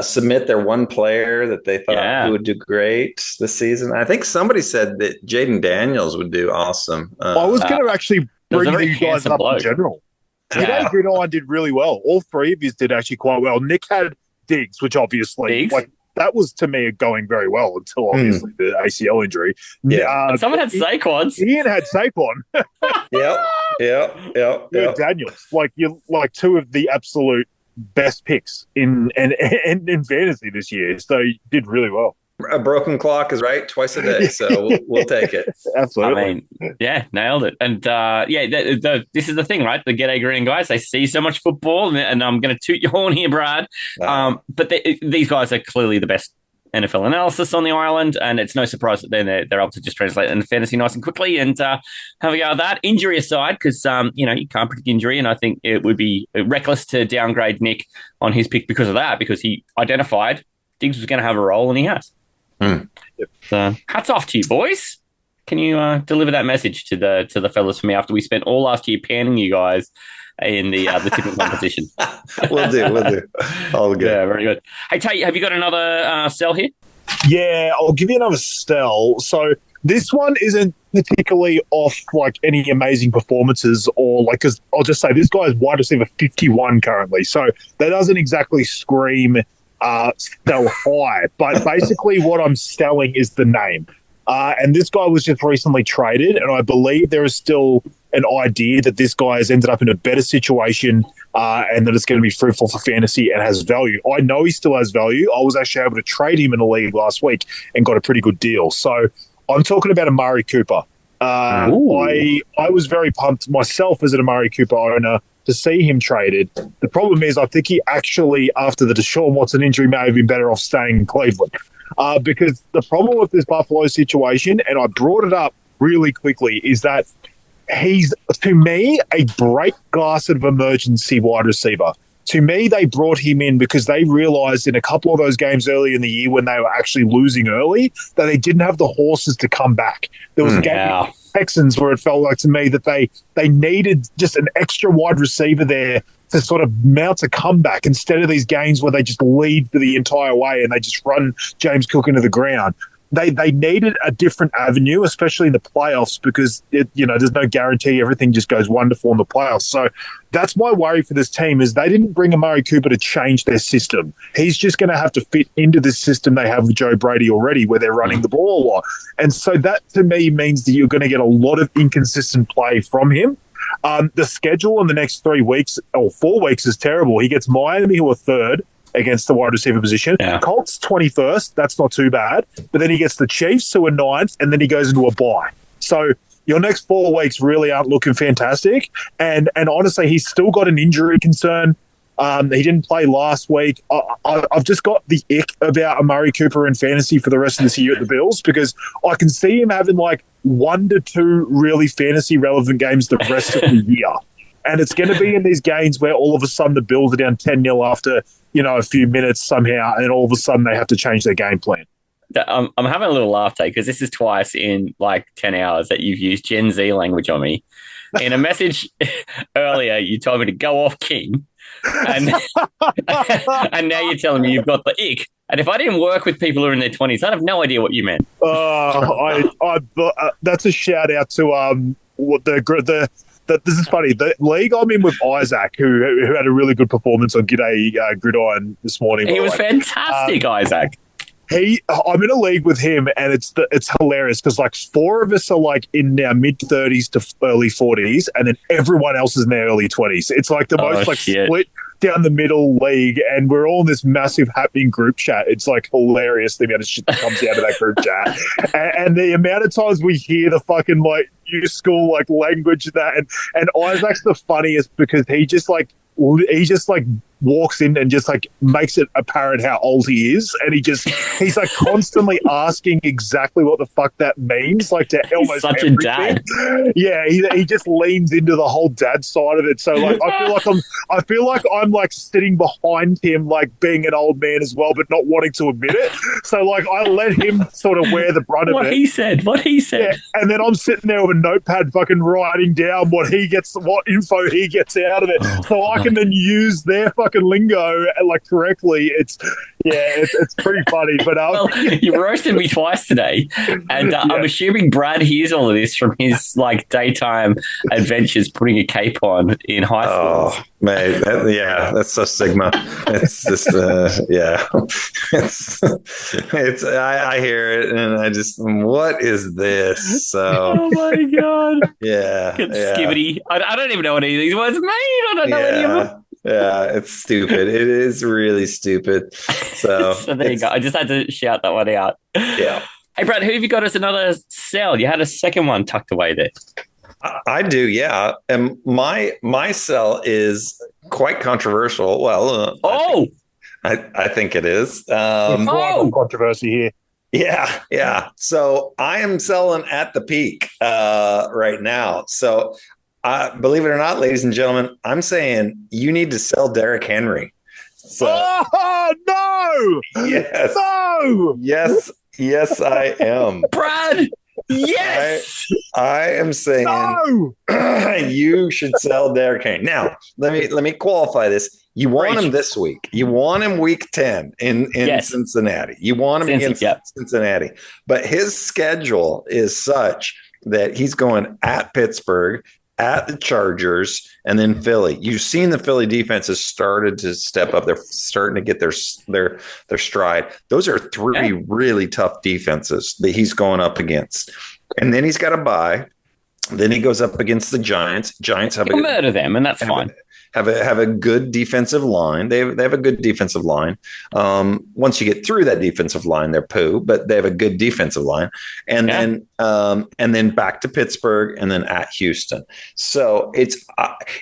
submit their one player that they thought who would do great this season? I think somebody said that Jaden Daniels would do awesome. I was going to actually bring you guys up in general. GDAY GRIDIRON did really well. All 3 of you did actually quite well. Nick had Diggs, which obviously that was to me going very well until obviously the ACL injury. Yeah, someone had Saquon. Ian had Saquon. Yep. Daniels, you're 2 of the absolute best picks in fantasy this year. So you did really well. A broken clock is right twice a day, so we'll take it. Absolutely. I mean, yeah, nailed it. And this is the thing, right? The GDAY GRIDIRON guys, they see so much football, and I'm going to toot your horn here, Brad. But these guys are clearly the best NFL analysis on the island, and it's no surprise that they're able to just translate into fantasy nice and quickly and have a go at that. Injury aside, because you can't predict injury, and I think it would be reckless to downgrade Nick on his pick because of that, because he identified Diggs was going to have a role, and he has. So hats off to you, boys. Can you deliver that message to the fellas for me after we spent all last year panning you guys in the tipping competition? We'll do. All good. Yeah, very good. Hey, Tate, have you got another sell here? Yeah, I'll give you another sell. So this one isn't particularly off like any amazing performances or like, because I'll just say this guy is wide receiver 51 currently. So that doesn't exactly scream sell high. But basically what I'm selling is the name. And this guy was just recently traded, and I believe there is still an idea that this guy has ended up in a better situation and that it's going to be fruitful for fantasy and has value. I know he still has value. I was actually able to trade him in a league last week and got a pretty good deal. So I'm talking about Amari Cooper. I was very pumped myself as an Amari Cooper owner to see him traded. The problem is I think he actually, after the Deshaun Watson injury, may have been better off staying in Cleveland. Because the problem with this Buffalo situation, and I brought it up really quickly, is that he's, to me, a break glass of emergency wide receiver. To me, they brought him in because they realized in a couple of those games early in the year when they were actually losing early that they didn't have the horses to come back. There was a game Texans where it felt like to me that they needed just an extra wide receiver there to sort of mount a comeback instead of these games where they just lead for the entire way and they just run James Cook into the ground. They needed a different avenue, especially in the playoffs, because there's no guarantee everything just goes wonderful in the playoffs. So that's my worry for this team is they didn't bring Amari Cooper to change their system. He's just going to have to fit into this system they have with Joe Brady already, where they're running the ball a lot. And so that to me means that you're going to get a lot of inconsistent play from him. The schedule in the next 3 weeks or 4 weeks is terrible. He gets Miami, who are third against the wide receiver position. Yeah. Colts 21st. That's not too bad. But then he gets the Chiefs, who are ninth, and then he goes into a bye. So your next 4 weeks really aren't looking fantastic. And honestly, he's still got an injury concern. He didn't play last week. I've just got the ick about Amari Cooper in fantasy for the rest of this year at the Bills, because I can see him having like 1 to 2 really fantasy relevant games the rest of the year. And it's going to be in these games where all of a sudden the Bills are down 10-0 after, a few minutes somehow, and all of a sudden they have to change their game plan. I'm having a little laugh, Tate, because this is twice in like 10 hours that you've used Gen Z language on me. In a message earlier, you told me to go off King, and and now you're telling me you've got the ick. And if I didn't work with people who are in their 20s, I'd have no idea what you meant. That's a shout out to this is funny. The league I'm in with Isaac, who had a really good performance on GDAY GRIDIRON this morning. He was fantastic, Isaac. I'm in a league with him, and it's hilarious because like 4 of us are like in our mid 30s to early 40s, and then everyone else is in their early 20s. It's like the most split down the middle league, and we're all in this massive happening group chat. It's like hilarious the amount of shit that comes out of that group chat, and the amount of times we hear the fucking like new school like language and Isaac's the funniest because he just walks in and just like makes it apparent how old he is, and he's like constantly asking exactly what the fuck that means, like to almost such everything. A dad. Yeah, he just leans into the whole dad side of it. So like I feel like I'm like sitting behind him, like being an old man as well, but not wanting to admit it. So like I let him sort of wear the brunt of it. What he said. Yeah, and then I'm sitting there with a notepad fucking writing down what info he gets out of it, so I can then use their fucking lingo like correctly. It's pretty funny. But well, you roasted me twice today, and I'm assuming Brad hears all of this from his like daytime adventures putting a cape on in high school. Oh, mate, that's so Sigma. It's just it's I hear it and I just, what is this? So oh my god, yeah, Skibbity. I don't even know what any of these words mean. I don't know any of them. Yeah, it's stupid. It is really stupid. So, So there you go. I just had to shout that one out. Yeah. Hey, Brad, who have you got as another sell? You had a second one tucked away there. I do, yeah. And my sell is quite controversial. Well, I think it is. Controversy here. Yeah. So I am selling at the peak right now. So believe it or not, ladies and gentlemen, I'm saying you need to sell Derrick Henry. So, no! Yes. No! Yes, I am. Brad! Yes! I am saying you should sell Derrick Henry. Now, let me qualify this. You want him this week. You want him week 10 in Cincinnati. You want him against Cincinnati. But his schedule is such that he's going at Pittsburgh, at the Chargers, and then Philly. You've seen the Philly defense has started to step up. They're starting to get their stride. Those are three really tough defenses that he's going up against. And then he's got a bye. Then he goes up against the Giants. Giants have a murder them, and that's fine. Have a good defensive line. They have a good defensive line. Once you get through that defensive line, they're poo, but they have a good defensive line. And then back to Pittsburgh, and then at Houston. So it's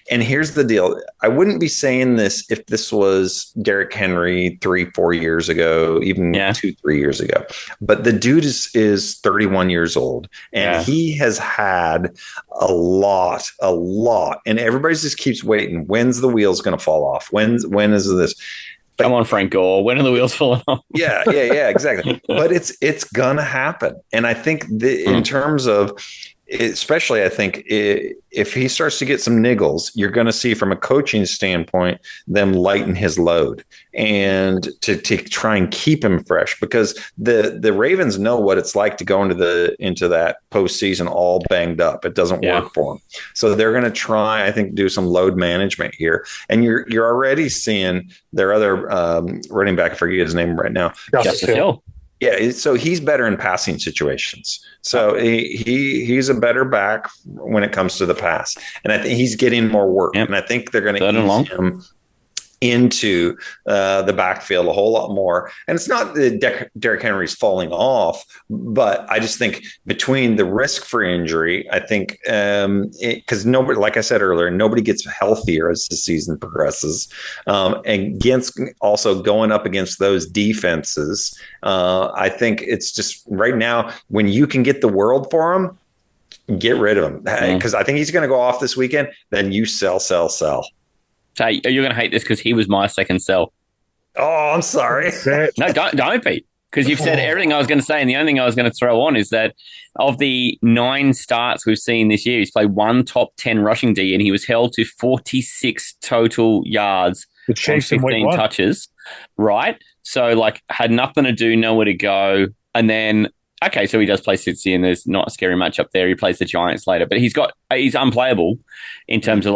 and here's the deal. I wouldn't be saying this if this was Derrick Henry 3-4 years ago, even 2-3 years ago. But the dude is 31 years old, and he has had a lot, and everybody just keeps waiting. When's the wheels going to fall off? When is this? Come on, Frank Gore. When are the wheels falling off? Yeah, exactly. But it's going to happen. And I think in terms of, especially I think if he starts to get some niggles, you're going to see from a coaching standpoint, them lighten his load and to try and keep him fresh, because the Ravens know what it's like to go into that postseason all banged up. It doesn't work for them. So they're going to try, I think, do some load management here. And you're already seeing their other running back, I forget his name right now. Justice Hill. Yeah, so he's better in passing situations. So he's a better back when it comes to the pass, and I think he's getting more work. And I think they're going to ease him into the backfield a whole lot more. And it's not that Derrick Henry's falling off, but I just think between the risk for injury, I think because nobody, like I said earlier, nobody gets healthier as the season progresses. Against also going up against those defenses, I think it's just right now when you can get the world for him, get rid of him, because I think he's going to go off this weekend. Then you sell. So you're going to hate this because he was my second sell. Oh, I'm sorry. No, don't be, because you've said everything I was going to say, and the only thing I was going to throw on is that of the 9 starts we've seen this year, he's played one top 10 rushing D, and he was held to 46 total yards and 15 touches. Right? So, had nothing to do, nowhere to go, and then okay, so he does play Cincy, and there's not a scary matchup there. He plays the Giants later, but he's unplayable in terms of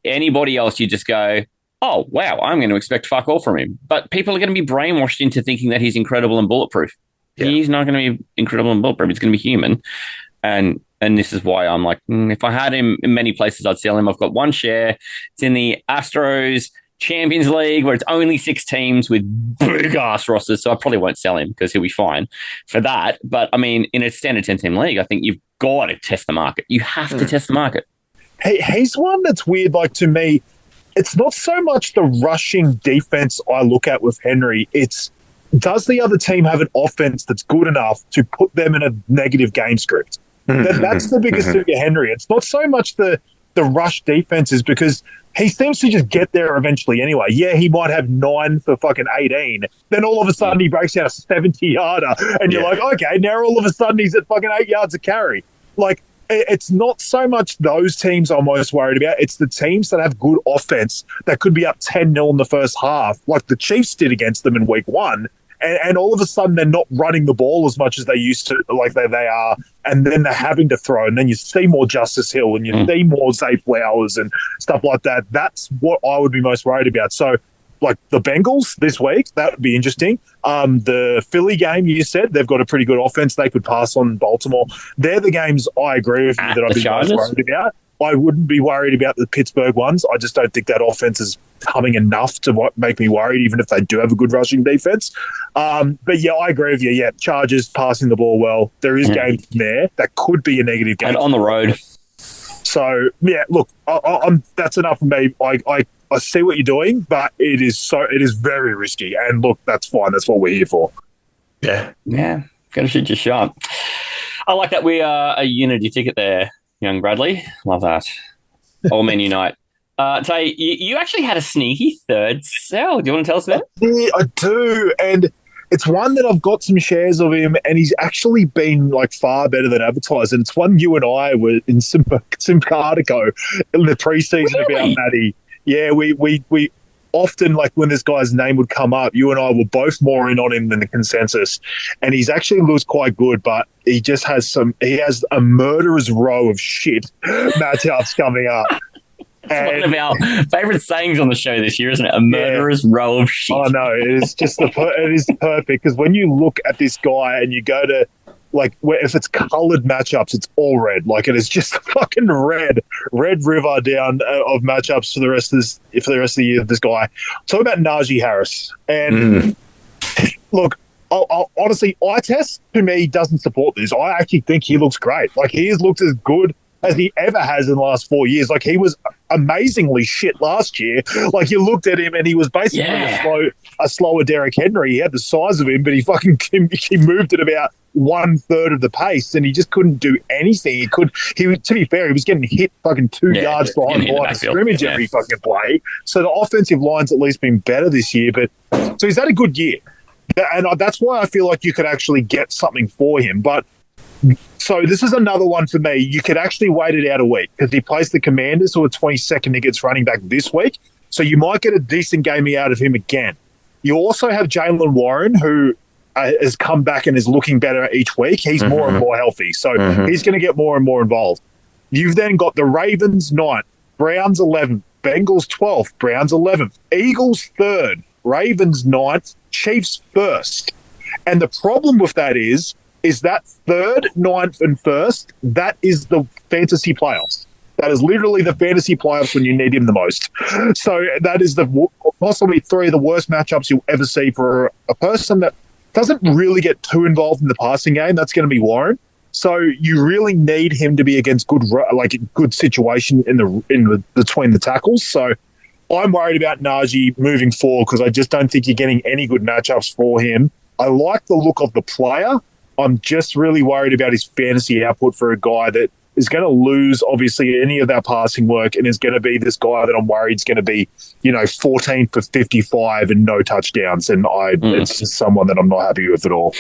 anybody else. You just go, oh wow, I'm going to expect fuck all from him. But people are going to be brainwashed into thinking that he's incredible and bulletproof. Yeah. He's not going to be incredible and bulletproof. He's going to be human, and this is why I'm like, if I had him in many places, I'd sell him. I've got one share. It's in the Astros Champions League, where it's only 6 teams with big ass rosters, so I probably won't sell him because he'll be fine for that. But I mean, in a standard 10-team league, I think you've got to test the market. You have to test the market. He's one that's weird. To me, it's not so much the rushing defense I look at with Henry. It's does the other team have an offense that's good enough to put them in a negative game script? That's the biggest thing to Henry. It's not so much the rush defenses, because he seems to just get there eventually anyway. Yeah, he might have 9 for fucking 18. Then all of a sudden he breaks out a 70-yarder, and you're like, okay, now all of a sudden he's at fucking 8 yards a carry. It's not so much those teams I'm most worried about. It's the teams that have good offense that could be up 10-0 in the first half, like the Chiefs did against them in week 1. And all of a sudden they're not running the ball as much as they used to, like they are, and then they're having to throw, and then you see more Justice Hill, and you see more Zay Flowers and stuff like that. That's what I would be most worried about. So, the Bengals this week, that would be interesting. The Philly game, you said, they've got a pretty good offense. They could pass on Baltimore. They're the games I agree with you that I'd be most worried about. I wouldn't be worried about the Pittsburgh ones. I just don't think that offense is coming enough to make me worried, even if they do have a good rushing defense. But yeah, I agree with you. Yeah, Chargers passing the ball well. There is games there that could be a negative game. And on the road. So yeah, look, that's enough for me. I see what you're doing, but it is very risky. And look, that's fine. That's what we're here for. Yeah, gotta shoot your shot. I like that we are a unity ticket there, young Bradley. Love that. All men unite. Tay, you actually had a sneaky third sell. Do you want to tell us about it? Yeah, I do. And it's one that I've got some shares of him, and he's actually been like far better than advertised. And it's one you and I were in Simpatico in the preseason about Matty. Yeah, we often, like when this guy's name would come up, you and I were both more in on him than the consensus. And he's actually looks quite good, but he just has a murderer's row of shit matchups coming up. It's one of our favourite sayings on the show this year, isn't it? A murderer's row of shit. Oh no, it is just it is perfect, because when you look at this guy and you go to if it's coloured matchups, it's all red. Like it is just fucking red river down of matchups for the rest of the year of this guy. Talk about Najee Harris, and look, I'll honestly, eye test to me doesn't support this. I actually think he looks great. Like he has looked as good as he ever has in the last 4 years. Like he was amazingly shit last year. Like you looked at him and he was basically a slower Derrick Henry. He had the size of him, but he moved at about 1/3 of the pace, and he just couldn't do anything. To be fair, he was getting hit fucking 2 yards behind the line of scrimmage every fucking play. So the offensive line's at least been better this year. But so he's had a good year, and that's why I feel like you could actually get something for him. But so this is another one for me. You could actually wait it out a week, because he plays the Commanders, who are 22nd against running back this week. So you might get a decent game out of him again. You also have Jaylen Warren, who has come back and is looking better each week. He's more and more healthy. So he's going to get more and more involved. You've then got the Ravens 9th, Browns 11th, Bengals 12th, Browns 11th, Eagles 3rd, Ravens 9th, Chiefs 1st. And the problem with that is that 3rd, 9th, and 1st, that is the fantasy playoffs. That is literally the fantasy playoffs when you need him the most. So that is possibly 3 of the worst matchups you'll ever see for a person that doesn't really get too involved in the passing game. That's going to be Warren. So you really need him to be against good situation in between the tackles. So I'm worried about Najee moving forward, because I just don't think you're getting any good matchups for him. I like the look of the player. I'm just really worried about his fantasy output for a guy that is going to lose, obviously, any of that passing work, and is going to be this guy that I'm worried is going to be, 14 for 55 and no touchdowns. And it's just someone that I'm not happy with at all.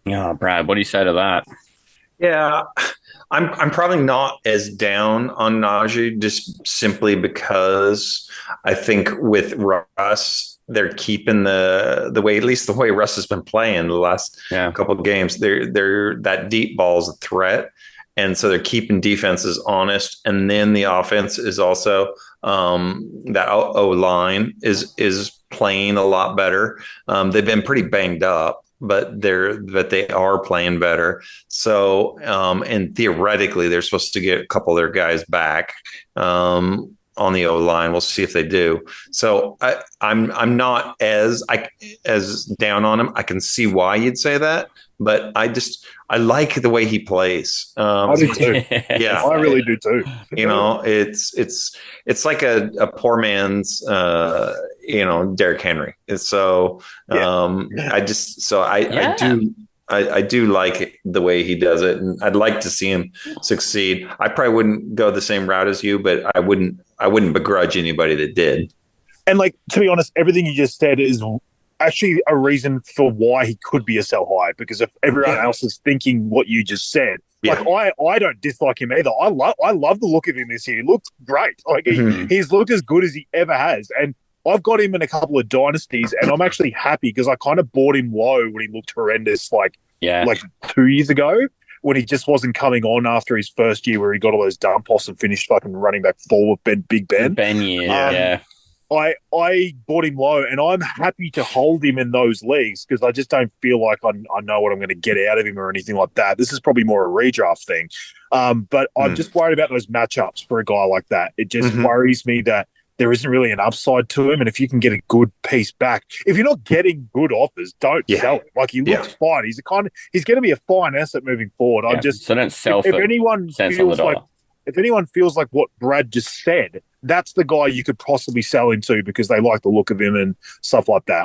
Yeah, Brad, what do you say to that? Yeah, I'm probably not as down on Najee, just simply because I think with Russ, they're keeping the way, at least the way Russ has been playing the last couple of games. They're that deep ball is a threat. And so they're keeping defenses honest. And then the offense is also that O-line is playing a lot better. They've been pretty banged up, but they are playing better. So and theoretically, they're supposed to get a couple of their guys back on the O-line. We'll see if they do. So I'm not as down on him. I can see why you'd say that, but I like the way he plays. I do too. Yeah, I really do too. It's like a poor man's Derrick Henry. So I do like the way he does it, and I'd like to see him succeed. I probably wouldn't go the same route as you, but I wouldn't begrudge anybody that did. And to be honest, everything you just said is actually a reason for why he could be a sell high, because if everyone else is thinking what you just said, I don't dislike him either. I love the look of him this year. He looked great. He's looked as good as he ever has. And I've got him in a couple of dynasties, and I'm actually happy, because I kind of bought him low when he looked horrendous like 2 years ago, when he just wasn't coming on after his first year, where he got all those dump offs and finished fucking running back forward, Big Ben. Ben, I bought him low, and I'm happy to hold him in those leagues because I just don't feel like I know what I'm going to get out of him or anything like that. This is probably more a redraft thing. But I'm just worried about those matchups for a guy like that. It just worries me that there isn't really an upside to him. And if you can get a good piece back, if you're not getting good offers, don't sell him. Like, he looks fine. He's going to be a fine asset moving forward. So don't sell if anyone feels like what Brad just said, that's the guy you could possibly sell him to because they like the look of him and stuff like that.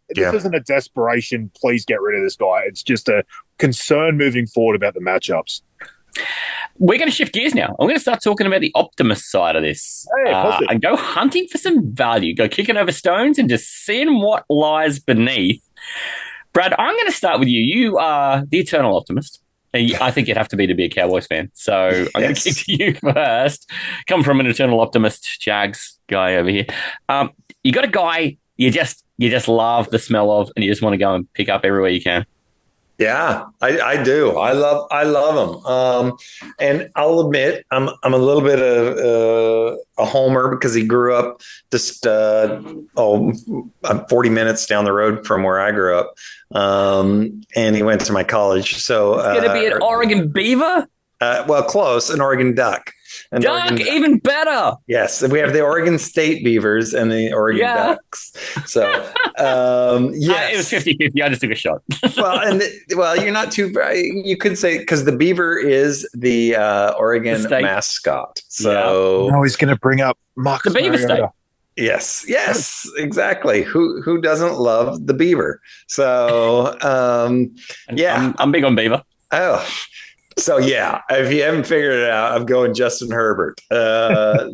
This isn't a desperation, please get rid of this guy. It's just a concern moving forward about the matchups. We're going to shift gears now. I'm going to start talking about the optimist side of this. And go hunting for some value. Go kicking over stones and just seeing what lies beneath. Brad, I'm going to start with you. You are the eternal optimist. I think you'd have to be a Cowboys fan. So I'm going to kick to you first. Come from an eternal optimist, Jags guy over here. You got a guy you just love the smell of, and you just want to go and pick up everywhere you can. Yeah, I do. I love him. And I'll admit, I'm a little bit of a homer because he grew up just 40 minutes down the road from where I grew up, and he went to my college. So it's going to be an Oregon Beaver. Well, close, an Oregon Duck. Duck, even better. Yes, we have the Oregon State Beavers and the Oregon Ducks. So, yes. It was 50-50. I just took a shot. You're not too bright. You could say, because the Beaver is the Oregon mascot. So, he's going to bring up Marcus the Beaver State. Yes, exactly. Who doesn't love the Beaver? So, I'm big on Beaver. Oh. So if you haven't figured it out, I'm going Justin Herbert. I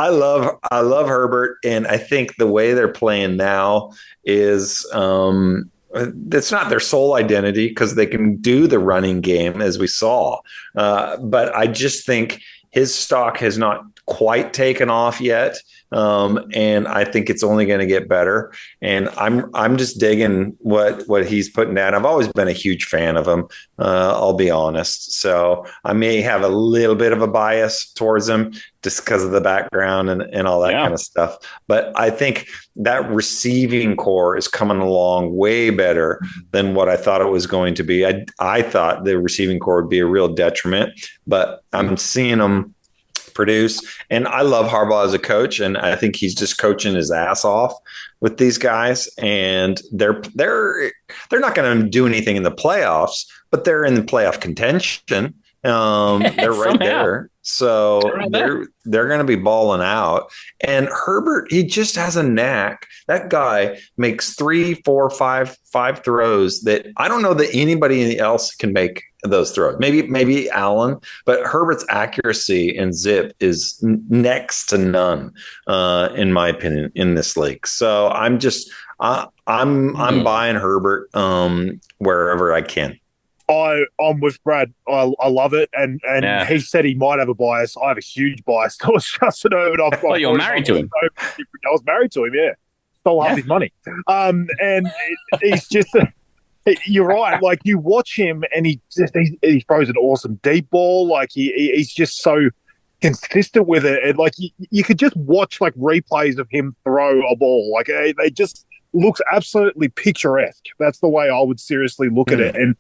love Herbert, and I think the way they're playing now is it's not their sole identity because they can do the running game as we saw, but I just think his stock has not quite taken off yet. And I think it's only going to get better. And I'm just digging what he's putting down. I've always been a huge fan of him. I'll be honest. So I may have a little bit of a bias towards him just because of the background and all that kind of stuff. But I think that receiving core is coming along way better than what I thought it was going to be. I thought the receiving core would be a real detriment, but I'm seeing them produce. And I love Harbaugh as a coach, and I think he's just coaching his ass off with these guys. And they're not going to do anything in the playoffs, but they're in the playoff contention. They're right there. So they're going to be balling out. And Herbert, he just has a knack. That guy makes 3, 4, 5 throws that I don't know that anybody else can make those throws. Maybe Allen, but Herbert's accuracy and zip is next to none, in my opinion, in this league. So I'm buying Herbert wherever I can. I'm with Brad. I love it, and he said he might have a bias. I have a huge bias towards Justin Herbert. You're married to him. I was married to him. Yeah, stole half his money. And he's just. You're right. Like, you watch him, and he throws an awesome deep ball. Like, he's just so consistent with it. And like, you could just watch like replays of him throw a ball. Like, they just looks absolutely picturesque. That's the way I would seriously look at it. And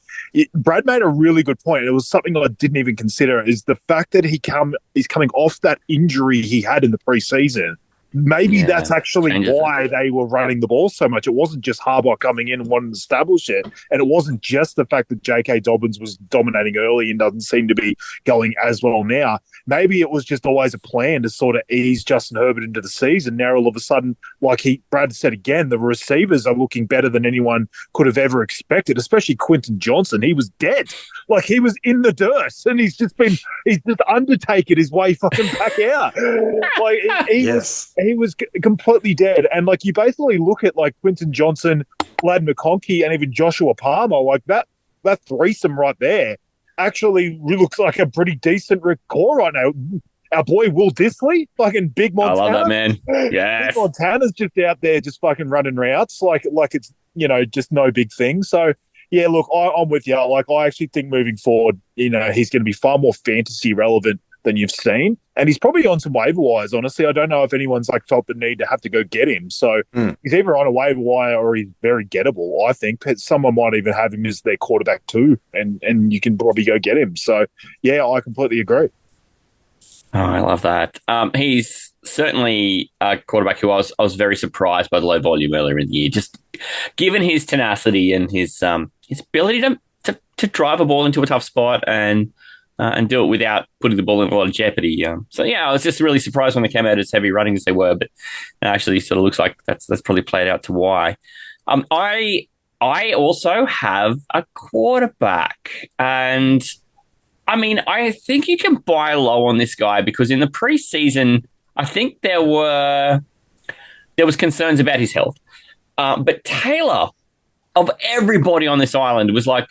Brad made a really good point. It was something I didn't even consider, is the fact that he's coming off that injury he had in the preseason. Maybe that's actually why they were running the ball so much. It wasn't just Harbaugh coming in and wanting to establish it. And it wasn't just the fact that J.K. Dobbins was dominating early and doesn't seem to be going as well now. Maybe it was just always a plan to sort of ease Justin Herbert into the season. Now, all of a sudden, like Brad said again, the receivers are looking better than anyone could have ever expected, especially Quentin Johnson. He was dead. Like, he was in the dirt, and he's just undertaken his way fucking back out. Like, he was completely dead. And like, you basically look at like Quentin Johnson, Lad McConkey, and even Joshua Palmer, like that threesome right there actually looks like a pretty decent core right now. Our boy Will Dissly, fucking Big Montana. I love that, man. Yes. Big Montana's just out there just fucking running routes like it's, just no big thing. So yeah, look, I'm with you. Like, I actually think moving forward, he's going to be far more fantasy relevant than you've seen. And he's probably on some waiver wires, honestly. I don't know if anyone's like felt the need to have to go get him. So he's either on a waiver wire or he's very gettable, I think. Someone might even have him as their quarterback too, and you can probably go get him. So, yeah, I completely agree. Oh, I love that. He's certainly a quarterback who I was very surprised by the low volume earlier in the year. Just given his tenacity and his ability to drive a ball into a tough spot and do it without putting the ball in a lot of jeopardy. So yeah, I was just really surprised when they came out as heavy running as they were, but it actually sort of looks like that's probably played out to why. I also have a quarterback, and I mean, I think you can buy low on this guy because in the preseason, I think there was concerns about his health. But Taylor, of everybody on this island, was like,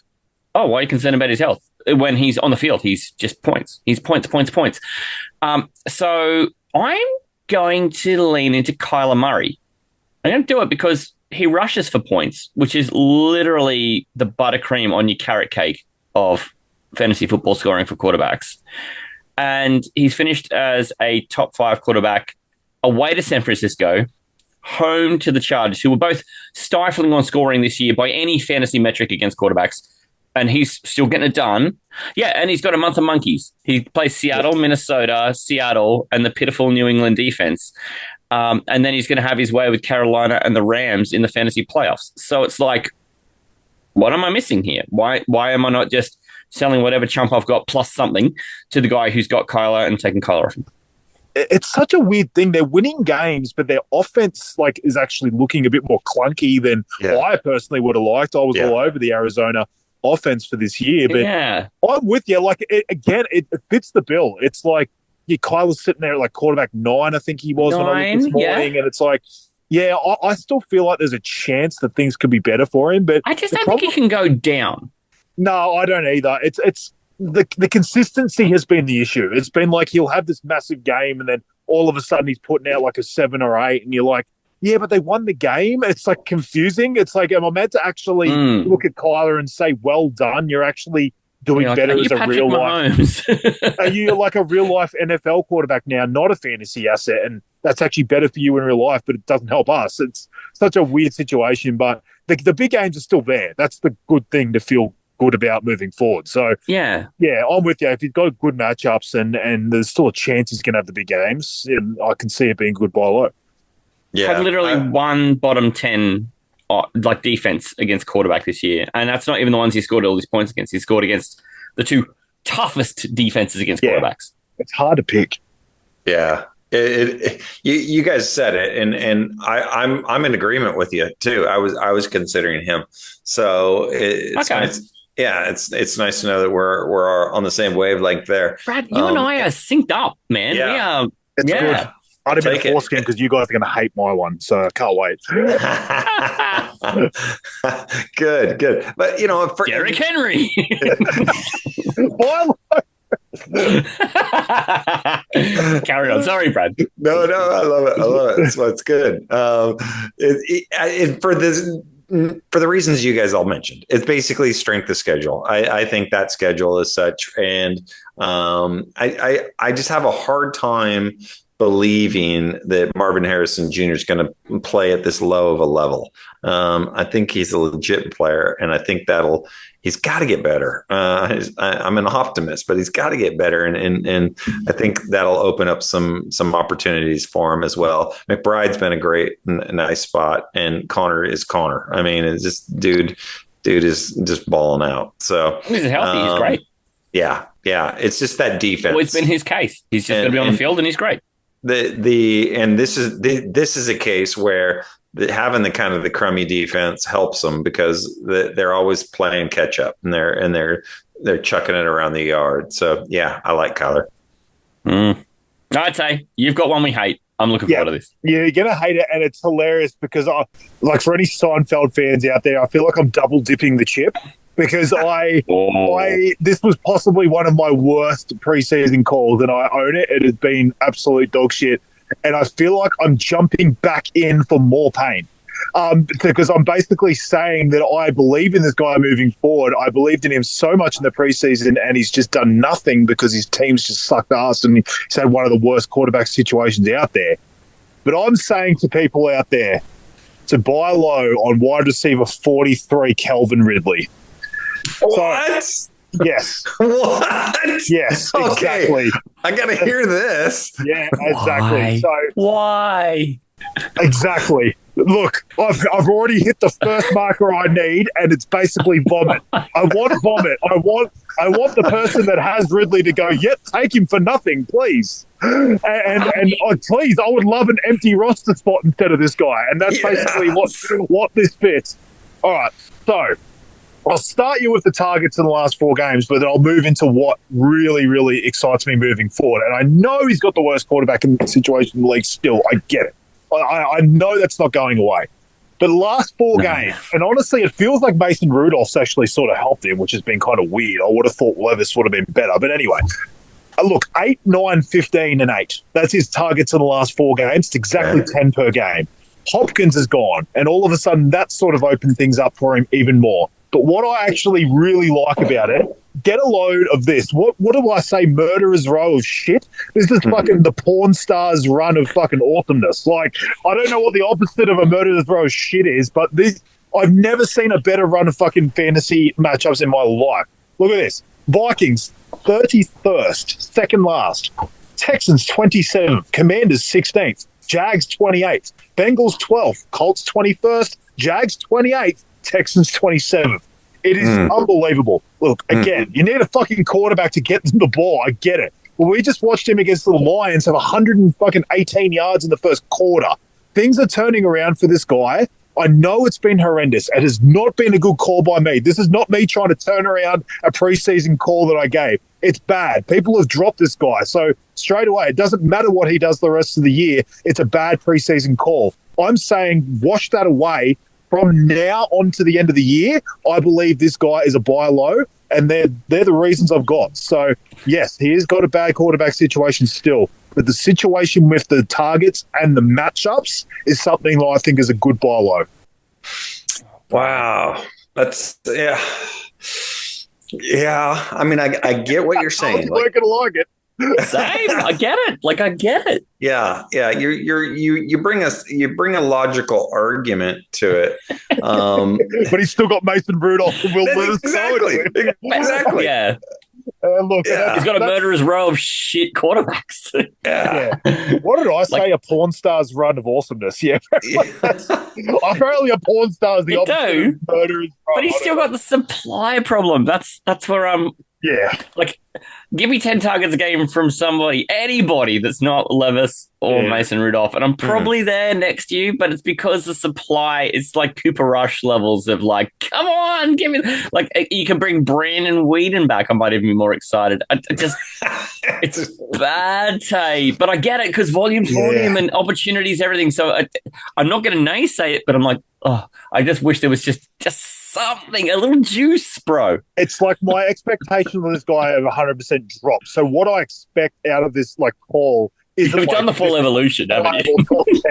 oh, why are you concerned about his health? When he's on the field, he's just points. He's points. So I'm going to lean into Kyler Murray. I'm going to do it because he rushes for points, which is literally the buttercream on your carrot cake of fantasy football scoring for quarterbacks. And he's finished as a top 5 quarterback away to San Francisco, home to the Chargers, who were both stifling on scoring this year by any fantasy metric against quarterbacks. And he's still getting it done. Yeah, and he's got a month of monkeys. He plays Seattle, Minnesota, Seattle, and the pitiful New England defense. And then he's going to have his way with Carolina and the Rams in the fantasy playoffs. So it's like, what am I missing here? Why am I not just selling whatever chump I've got plus something to the guy who's got Kyler and taking Kyler off him? It's such a weird thing. They're winning games, but their offense is actually looking a bit more clunky than I personally would have liked. I was all over the Arizona offense for this year, but I'm with you. It fits the bill. It's like Kyler's sitting there at like quarterback 9, I think he was when I looked this morning, and it's like, I still feel like there's a chance that things could be better for him, but I just don't think he can go down. No, I don't either. It's the consistency has been the issue. It's been like he'll have this massive game, and then all of a sudden he's putting out like a 7 or 8, and you're like, yeah, but they won the game. It's like confusing. It's like, am I meant to actually look at Kyler and say, well done, you're actually doing better as a real life? Are you like a real life NFL quarterback now, not a fantasy asset? And that's actually better for you in real life, but it doesn't help us. It's such a weird situation, but the big games are still there. That's the good thing to feel good about moving forward. So yeah, I'm with you. If he's got good matchups and there's still a chance he's going to have the big games, I can see it being good by low. Yeah, had literally one bottom 10 defense against quarterback this year, and that's not even the ones he scored all these points against. He scored against the 2 toughest defenses against quarterbacks. It's hard to pick. Yeah, you guys said it, and I'm in agreement with you too. I was considering him, so it's nice. Yeah, it's nice to know that we're on the same wavelength there. Brad, you and I are synced up, man. Yeah. We are. It's good. I'd have been forced because you guys are going to hate my one, so I can't wait. Good. But, for Derrick Henry. Carry on. Sorry, Brad. No, I love it. It's good. For the reasons you guys all mentioned, it's basically strength of schedule. I think that schedule is such, and I just have a hard time believing that Marvin Harrison Jr. is going to play at this low of a level. I think he's a legit player, and I think he's got to get better. I'm an optimist, but he's got to get better, and I think that'll open up some opportunities for him as well. McBride's been a nice spot, and Connor is Connor. I mean, it's just dude is just balling out. So he's healthy. He's great. Yeah. It's just that defense. Well, it's been his case. He's just going to be on the field, and he's great. This is a case where having the kind of the crummy defense helps them because they're always playing catch up, and they're chucking it around the yard. So yeah, I like Kyler. I'd say you've got one we hate. I'm looking forward to this. Yeah, you're gonna hate it, and it's hilarious because for any Seinfeld fans out there, I feel like I'm double dipping the chip. Because this was possibly one of my worst preseason calls, and I own it. It has been absolute dog shit, and I feel like I'm jumping back in for more pain. Because I'm basically saying that I believe in this guy moving forward. I believed in him so much in the preseason, and he's just done nothing because his team's just sucked ass, and he's had one of the worst quarterback situations out there. But I'm saying to people out there to buy low on wide receiver 43, Calvin Ridley. What? So, yes. What? Yes, Okay. Exactly. I got to hear this. Yeah, exactly. Why? So Why? exactly. Look, I've already hit the first marker I need, and it's basically vomit. I want vomit. I want the person that has Ridley to go, yep, take him for nothing, please. And please, I would love an empty roster spot instead of this guy. And that's basically what this fits. All right, so I'll start you with the targets in the last 4 games, but then I'll move into what really, really excites me moving forward. And I know he's got the worst quarterback in the situation in the league still. I get it. I know that's not going away. But last 4 games, and honestly, it feels like Mason Rudolph's actually sort of helped him, which has been kind of weird. I would have thought Levis would have been better. But anyway, look, 8, 9, 15, and 8. That's his targets in the last 4 games. It's exactly 10 per game. Hopkins is gone, and all of a sudden that sort of opened things up for him even more. But what I actually really like about it, get a load of this. What do I say? Murderer's row of shit? This is fucking the porn star's run of fucking awesomeness. Like, I don't know what the opposite of a murderer's row of shit is, but I've never seen a better run of fucking fantasy matchups in my life. Look at this. Vikings, 31st, second last. Texans, 27th. Commanders, 16th. Jags, 28th. Bengals, 12th. Colts, 21st. Jags, 28th. Texans 27th. It is unbelievable. Look, again, you need a fucking quarterback to get them the ball. I get it. Well, we just watched him against the Lions have 118 yards in the first quarter. Things are turning around for this guy. I know it's been horrendous. It has not been a good call by me. This is not me trying to turn around a preseason call that I gave. It's bad. People have dropped this guy. So straight away, it doesn't matter what he does the rest of the year. It's a bad preseason call. I'm saying wash that away. From now on to the end of the year, I believe this guy is a buy low, and they're the reasons I've got. So, yes, he has got a bad quarterback situation still, but the situation with the targets and the matchups is something that I think is a good buy low. Wow. That's, yeah. Yeah. I mean, I get what you're saying. I was working like it. Same. I get it. I get it. Yeah. You bring a logical argument to it. But he's still got Mason Rudolph and Will Levis. Exactly. Yeah. Look, He's got a murderer's row of shit quarterbacks. Yeah. What did I say? A porn star's run of awesomeness. Yeah. Apparently a porn star is the opposite of murderer's run. But he's still got the supply problem. That's where I'm. Yeah. Like, give me 10 targets a game from anybody that's not Levis or Mason Rudolph, and I'm probably there next to you, but it's because the supply is like Cooper Rush levels of like, come on, give me... Like, you can bring Brandon Whedon back. I might even be more excited. It's bad tape, but I get it because volume and opportunities, everything. So I'm not going to naysay it, but I'm like, oh, I just wish there was just something, a little juice, bro. It's like my expectation of this guy have 100% dropped. So what I expect out of this like call is you've done the full evolution, haven't you?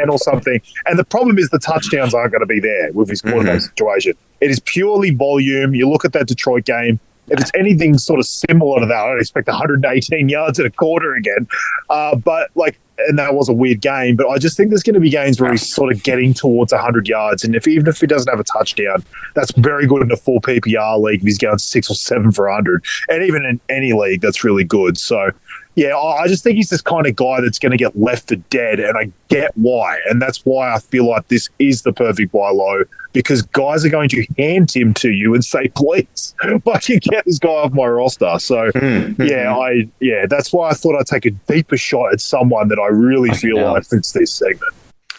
Or something. And the problem is the touchdowns aren't going to be there with his quarterback situation. It is purely volume. You look at that Detroit game. If it's anything sort of similar to that, I don't expect 118 yards in a quarter again. But like, and that was a weird game, but I just think there's going to be games where he's sort of getting towards 100 yards. And even if he doesn't have a touchdown, that's very good in a full PPR league if he's going 6 or 7 for 100. And even in any league, that's really good. So, yeah, I just think he's this kind of guy that's going to get left for dead, and I get why. And that's why I feel like this is the perfect buy low, because guys are going to hand him to you and say, please, I can get this guy off my roster. So, that's why I thought I'd take a deeper shot at someone that I really feel like fits this segment.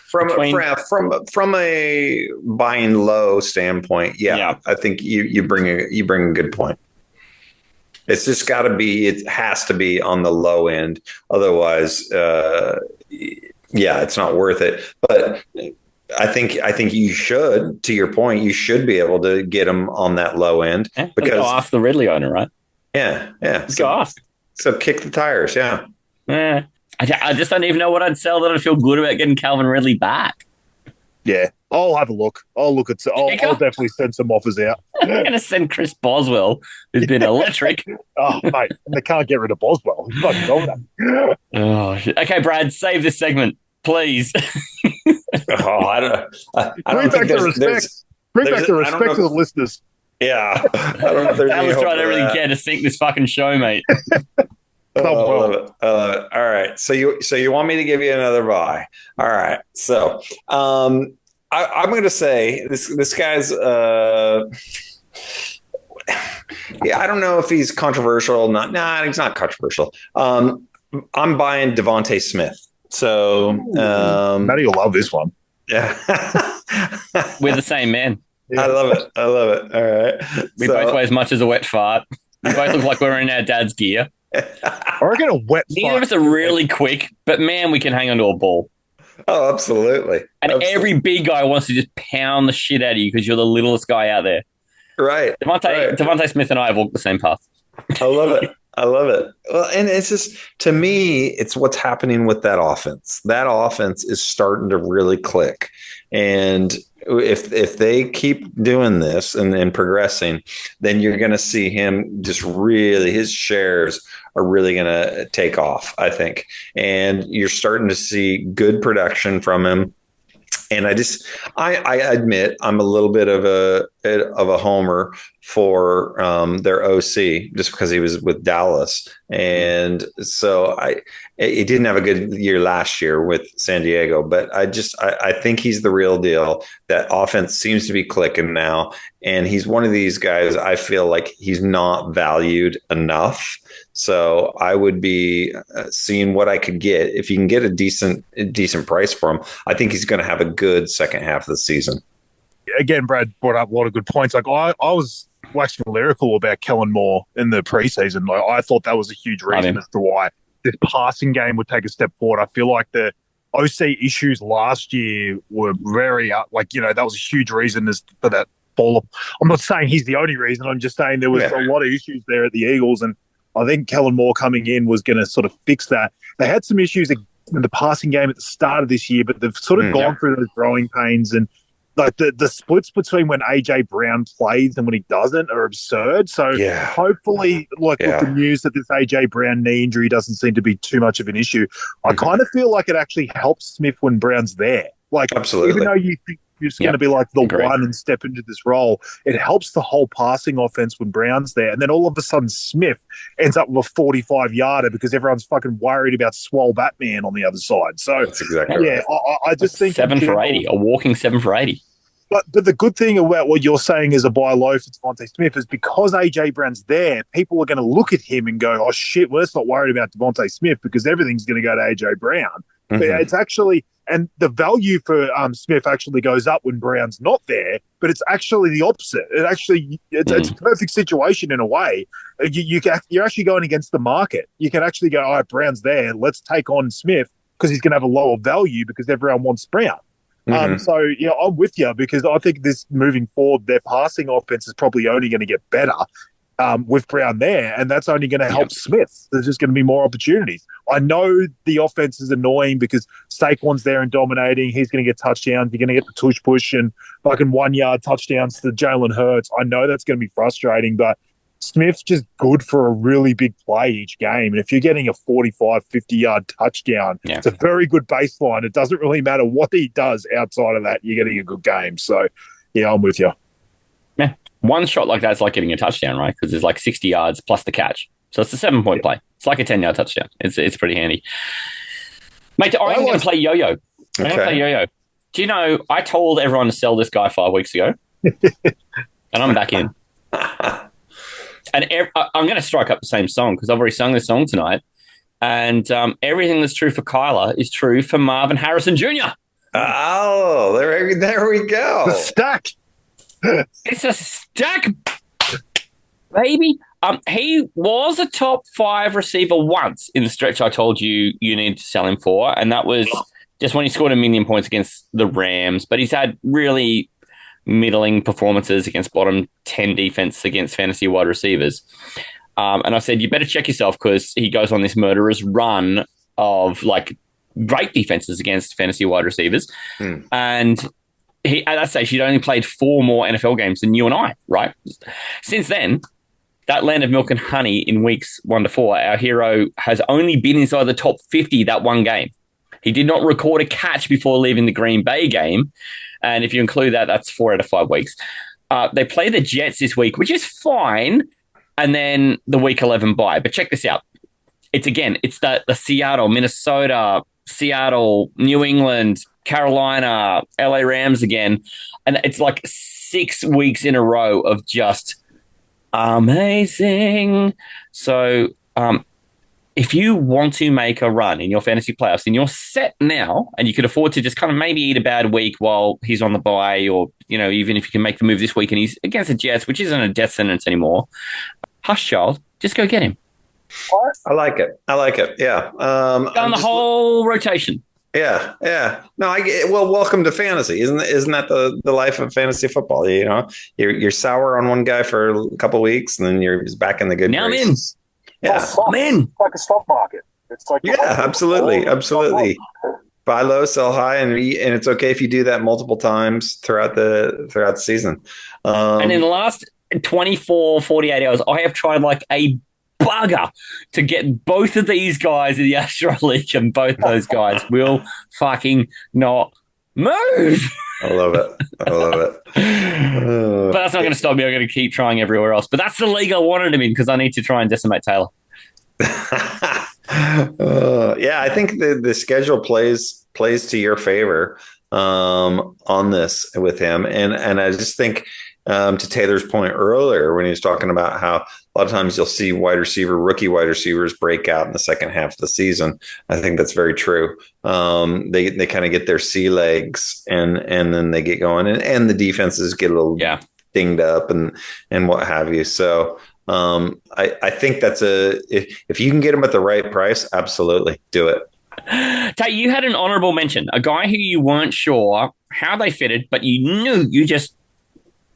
From a buying low standpoint, I think you bring a good point. It's just got to be. It has to be on the low end. Otherwise, it's not worth it. But I think you should. To your point, you should be able to get them on that low end because go ask the Ridley owner, right? Yeah. Go ask. So kick the tires. Yeah. I just don't even know what I'd sell that I'd feel good about getting Calvin Ridley back. Yeah, I'll have a look. I'll look at. I'll definitely send some offers out. I'm going to send Chris Boswell, who's been electric. Oh, mate, they can't get rid of Boswell. He's fucking dominant. Oh, shit. Okay, Brad, save this segment, please. I don't Bring back the respect. Bring back the respect to the listeners. Yeah. I don't know if there's I any was hope trying for everything that. can to sink this fucking show, mate. I love it. I love it. All right. So you want me to give you another buy? All right. So I'm going to say this guy's. Yeah, I don't know if he's controversial. He's not controversial. I'm buying Devontae Smith. So Matty will love this one. Yeah, We're the same man. Yeah. I love it. All right. We both weigh as much as a wet fart. We both look like we're in our dad's gear. I reckon a wet Neither fart. of us are really quick, but man, we can hang onto a ball. Oh, absolutely. And every big guy wants to just pound the shit out of you because you're the littlest guy out there. Right. Devontae Smith and I have walked the same path. I love it. Well, and it's just, to me, it's what's happening with that offense. That offense is starting to really click. And if they keep doing this and progressing, then you're going to see him just really, his shares are really going to take off, I think. And you're starting to see good production from him. And I admit I'm a little bit of a homer for their OC just because he was with Dallas, and so he didn't have a good year last year with San Diego, but I think he's the real deal. That offense seems to be clicking now, and he's one of these guys. I feel like he's not valued enough. So I would be seeing what I could get. If you can get a decent price for him, I think he's going to have a good second half of the season. Again, Brad brought up a lot of good points. Like I was waxing lyrical about Kellen Moore in the preseason. Like I thought that was a huge reason as to why this passing game would take a step forward. I feel like the OC issues last year were very that was a huge reason for that fall. I'm not saying he's the only reason. I'm just saying there was a lot of issues there at the Eagles, and I think Kellen Moore coming in was going to sort of fix that. They had some issues in the passing game at the start of this year, but they've sort of gone through those growing pains, and like the splits between when AJ Brown plays and when he doesn't are absurd. So hopefully, with the news that this AJ Brown knee injury doesn't seem to be too much of an issue, I kind of feel like it actually helps Smith when Brown's there. Like, absolutely, even though you think you're just going to be like the one and step into this role, it helps the whole passing offense when Brown's there. And then all of a sudden Smith ends up with a 45-yarder because everyone's fucking worried about Swole Batman on the other side. So that's exactly right. I just think 7 for 80, a walking 7 for 80. But the good thing about what you're saying is a buy low for Devontae Smith is because AJ Brown's there, people are going to look at him and go, oh shit, well, let's not worry about Devontae Smith because everything's going to go to AJ Brown. But it's actually, and the value for Smith actually goes up when Brown's not there, but it's actually the opposite. It's a perfect situation in a way. You're actually going against the market. You can actually go, all right, Brown's there, let's take on Smith because he's going to have a lower value because everyone wants Brown. So, I'm with you because I think this moving forward, their passing offense is probably only going to get better with Brown there, and that's only going to help Smith. There's just going to be more opportunities. I know the offense is annoying because Saquon's there and dominating. He's going to get touchdowns. You're going to get the tush push and fucking 1-yard touchdowns to Jalen Hurts. I know that's going to be frustrating, but Smith's just good for a really big play each game. And if you're getting a 45, 50-yard touchdown, it's a very good baseline. It doesn't really matter what he does outside of that. You're getting a good game. So, I'm with you. Yeah. One shot like that's like getting a touchdown, right? Because it's like 60 yards plus the catch. So it's a 7-point play. It's like a 10-yard touchdown. It's pretty handy. Mate, I'm going to play yo-yo. I'm going to play yo-yo. Do you know, I told everyone to sell this guy 5 weeks ago. And I'm back in. And I'm going to strike up the same song because I've already sung this song tonight. And everything that's true for Kyler is true for Marvin Harrison Jr. Oh, there we go. The stack. It's a stack, baby. He was a top 5 receiver once in the stretch I told you need to sell him for. And that was just when he scored 1 million points against the Rams. But he's had really middling performances against bottom 10 defense against fantasy wide receivers. And I said, you better check yourself because he goes on this murderous run of like great defenses against fantasy wide receivers. And at that stage, he'd only played 4 more NFL games than you and I, right? Since then, that land of milk and honey in weeks 1 to 4, our hero has only been inside the top 50 that one game. He did not record a catch before leaving the Green Bay game. And if you include that, that's 4 out of 5 weeks. They play the Jets this week, which is fine. And then the week 11 bye. But check this out. It's the Seattle, Minnesota, Seattle, New England, Carolina, LA Rams again. And it's like 6 weeks in a row of just amazing. So if you want to make a run in your fantasy playoffs and you're set now and you could afford to just kind of maybe eat a bad week while he's on the bye, or, even if you can make the move this week and he's against the Jets, which isn't a death sentence anymore, hush child, just go get him. I like it. Yeah. On the whole rotation. Yeah. No, welcome to fantasy. Isn't that the life of fantasy football? You're sour on one guy for a couple of weeks and then you're back in the good now graces. Yeah. I'm in. It's like a stock market. It's like absolutely. Buy low, sell high, and it's okay if you do that multiple times throughout the season. And in the last 24, 48 hours, I have tried like a bugger to get both of these guys in the Astro League, and both those guys will fucking not move. I love it. But that's not going to stop me. I'm going to keep trying everywhere else. But that's the league I wanted him in because I need to try and decimate Taylor. I think the schedule plays to your favor on this with him, and I just think to Taylor's point earlier when he was talking about how a lot of times you'll see rookie wide receivers break out in the second half of the season. I think that's very true. They kind of get their sea legs and then they get going, and the defenses get a little dinged up and what have you. So I think that's if you can get them at the right price, absolutely do it. Tay, you had an honorable mention, a guy who you weren't sure how they fitted, but you knew you just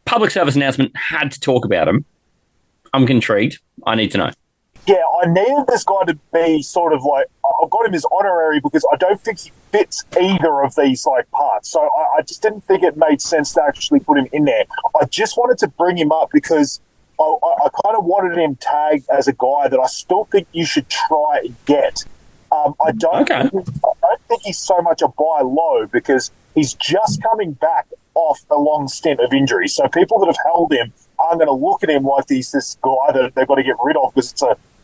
public service announcement had to talk about him. I'm intrigued. I need to know. Yeah, I needed this guy to be sort of like, I've got him as honorary because I don't think he fits either of these like parts. So I just didn't think it made sense to actually put him in there. I just wanted to bring him up because I kind of wanted him tagged as a guy that I still think you should try and get. I don't think he's so much a buy low because he's just coming back off a long stint of injury. So people that have held him aren't going to look at him like he's this guy that they've got to get rid of because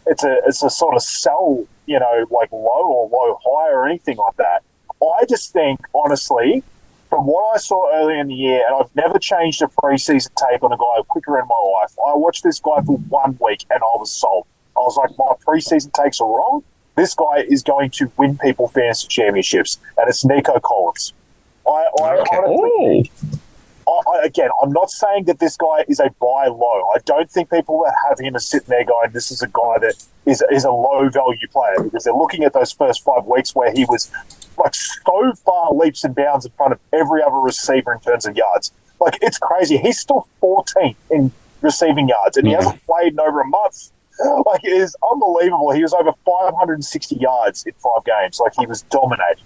it's a sort of sell, like low or low high or anything like that. I just think, honestly, from what I saw earlier in the year, and I've never changed a preseason take on a guy quicker in my life. I watched this guy for 1 week and I was sold. I was like, my preseason takes are wrong. This guy is going to win people fantasy championships, and it's Nico Collins. Honestly, again, I'm not saying that this guy is a buy low. I don't think people that have him are sitting there going, this is a guy that is a low value player, because they're looking at those first 5 weeks where he was like so far leaps and bounds in front of every other receiver in terms of yards. Like, it's crazy. He's still 14th in receiving yards, and he hasn't played in over a month. Like, it is unbelievable. He was over 560 yards in 5 games. Like, he was dominating.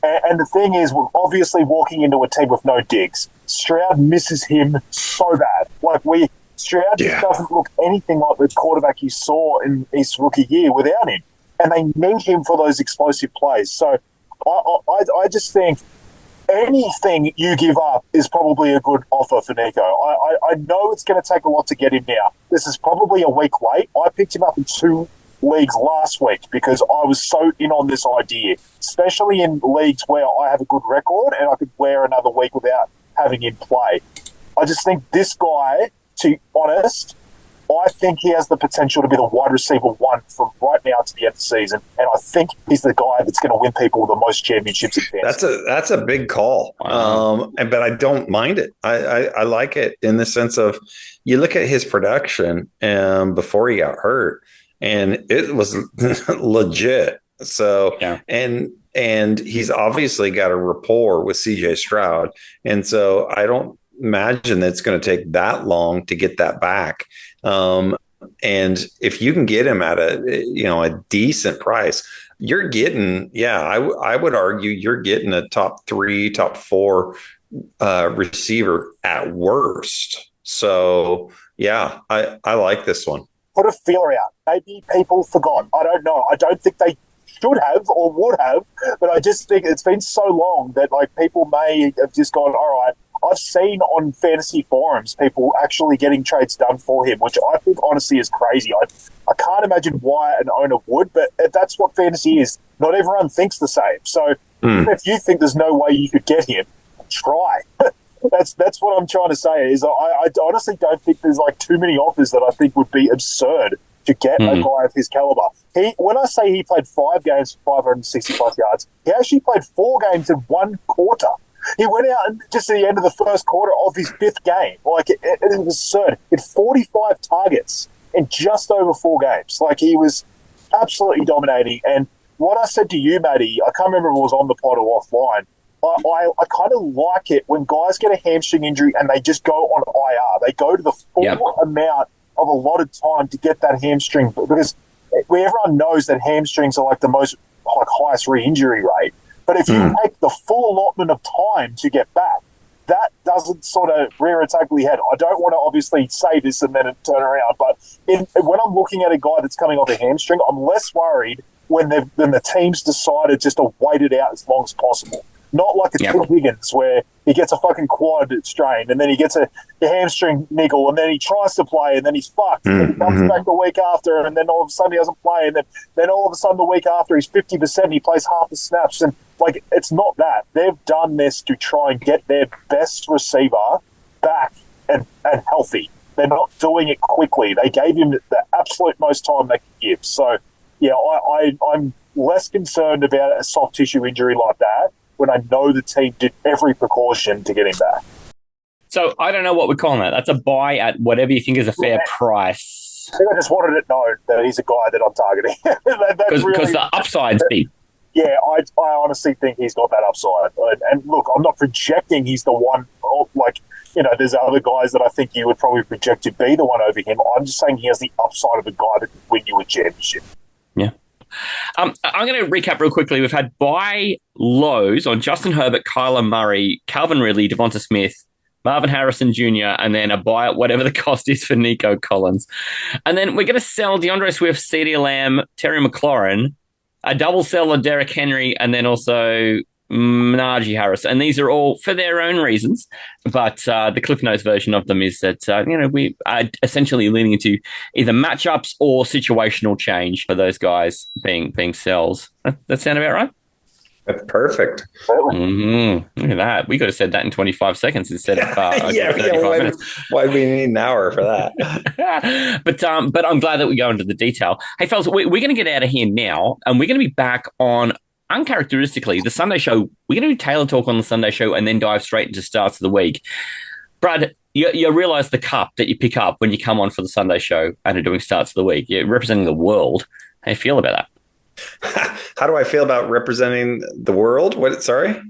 And the thing is, we're obviously walking into a team with no Diggs. Stroud misses him so bad. Stroud just doesn't look anything like the quarterback you saw in his rookie year without him. And they need him for those explosive plays. So I just think anything you give up is probably a good offer for Nico. I know it's going to take a lot to get him now. This is probably a week late. I picked him up in 2 leagues last week because I was so in on this idea, especially in leagues where I have a good record and I could wear another week without having him play. I just think this guy, to be honest, I think he has the potential to be the wide receiver 1 from right now to the end of the season, and I think he's the guy that's going to win people the most championships in fantasy. That's a big call, but I don't mind it. I like it in the sense of you look at his production before he got hurt, and it was legit. So and he's obviously got a rapport with CJ Stroud, and so I don't imagine that it's going to take that long to get that back. And if you can get him at a decent price, you're getting, I would argue you're getting a top 3, top 4 receiver at worst. So yeah, I like this one. Put a feeler out. Maybe people forgot. I don't know. I don't think they should have or would have, but I just think it's been so long that like people may have just gone, all right. I've seen on fantasy forums people actually getting trades done for him, which I think honestly is crazy. I can't imagine why an owner would, but that's what fantasy is. Not everyone thinks the same. So even if you think there's no way you could get him, try. That's what I'm trying to say. Is I honestly don't think there's like too many offers that I think would be absurd to get a guy of his caliber. When I say he played 5 games for 560+ yards, he actually played 4 games in 1 quarter. He went out and just at the end of the first quarter of his 5th game. Like, it was absurd. He had 45 targets in just over 4 games. Like, he was absolutely dominating. And what I said to you, Matty, I can't remember if it was on the pod or offline, I kind of like it when guys get a hamstring injury and they just go on IR. They go to the full amount of allotted time to get that hamstring, because everyone knows that hamstrings are like the most highest re-injury rate. But if you take the full allotment of time to get back, that doesn't sort of rear its ugly head. I don't want to obviously say this and then turn around, but when I'm looking at a guy that's coming off a hamstring, I'm less worried when the team's decided just to wait it out as long as possible. Not like a Tim Higgins where he gets a fucking quad strain and then he gets a hamstring niggle and then he tries to play and then he's fucked and then he comes back the week after and then all of a sudden he doesn't play and then all of a sudden the week after he's 50% and he plays half the snaps. And like, it's not that. They've done this to try and get their best receiver back and healthy. They're not doing it quickly. They gave him the absolute most time they could give. So, yeah, I'm less concerned about a soft tissue injury like that when I know the team did every precaution to get him back. So I don't know what we're calling that. That's a buy at whatever you think is a fair price. I think I just wanted it known that he's a guy that I'm targeting. Because the upside's big. Yeah, I honestly think he's got that upside. And look, I'm not projecting he's the one. Like, you know, there's other guys that I think you would probably project to be the one over him. I'm just saying he has the upside of a guy that can win you a championship. Yeah. I'm going to recap real quickly. We've had buy lows on Justin Herbert, Kyler Murray, Calvin Ridley, Devonta Smith, Marvin Harrison Jr., and then a buy at whatever the cost is for Nico Collins. And then we're going to sell DeAndre Swift, CeeDee Lamb, Terry McLaurin, a double sell on Derrick Henry, and then also Najee Harris. And these are all for their own reasons. But the Cliff Notes version of them is that, we are essentially leaning into either matchups or situational change for those guys being sells. That sound about right? That's perfect. Mm-hmm. Look at that. We could have said that in 25 seconds instead of 35 minutes. Why do we need an hour for that? But I'm glad that we go into the detail. Hey, fellas, we're going to get out of here now, and we're going to be back on, uncharacteristically, the Sunday show. We're going to do Taylor Talk on the Sunday show and then dive straight into starts of the week. Brad, you realize the cup that you pick up when you come on for the Sunday show and are doing starts of the week. You're representing the world. How do you feel about that? How do I feel about representing the world? What? Sorry?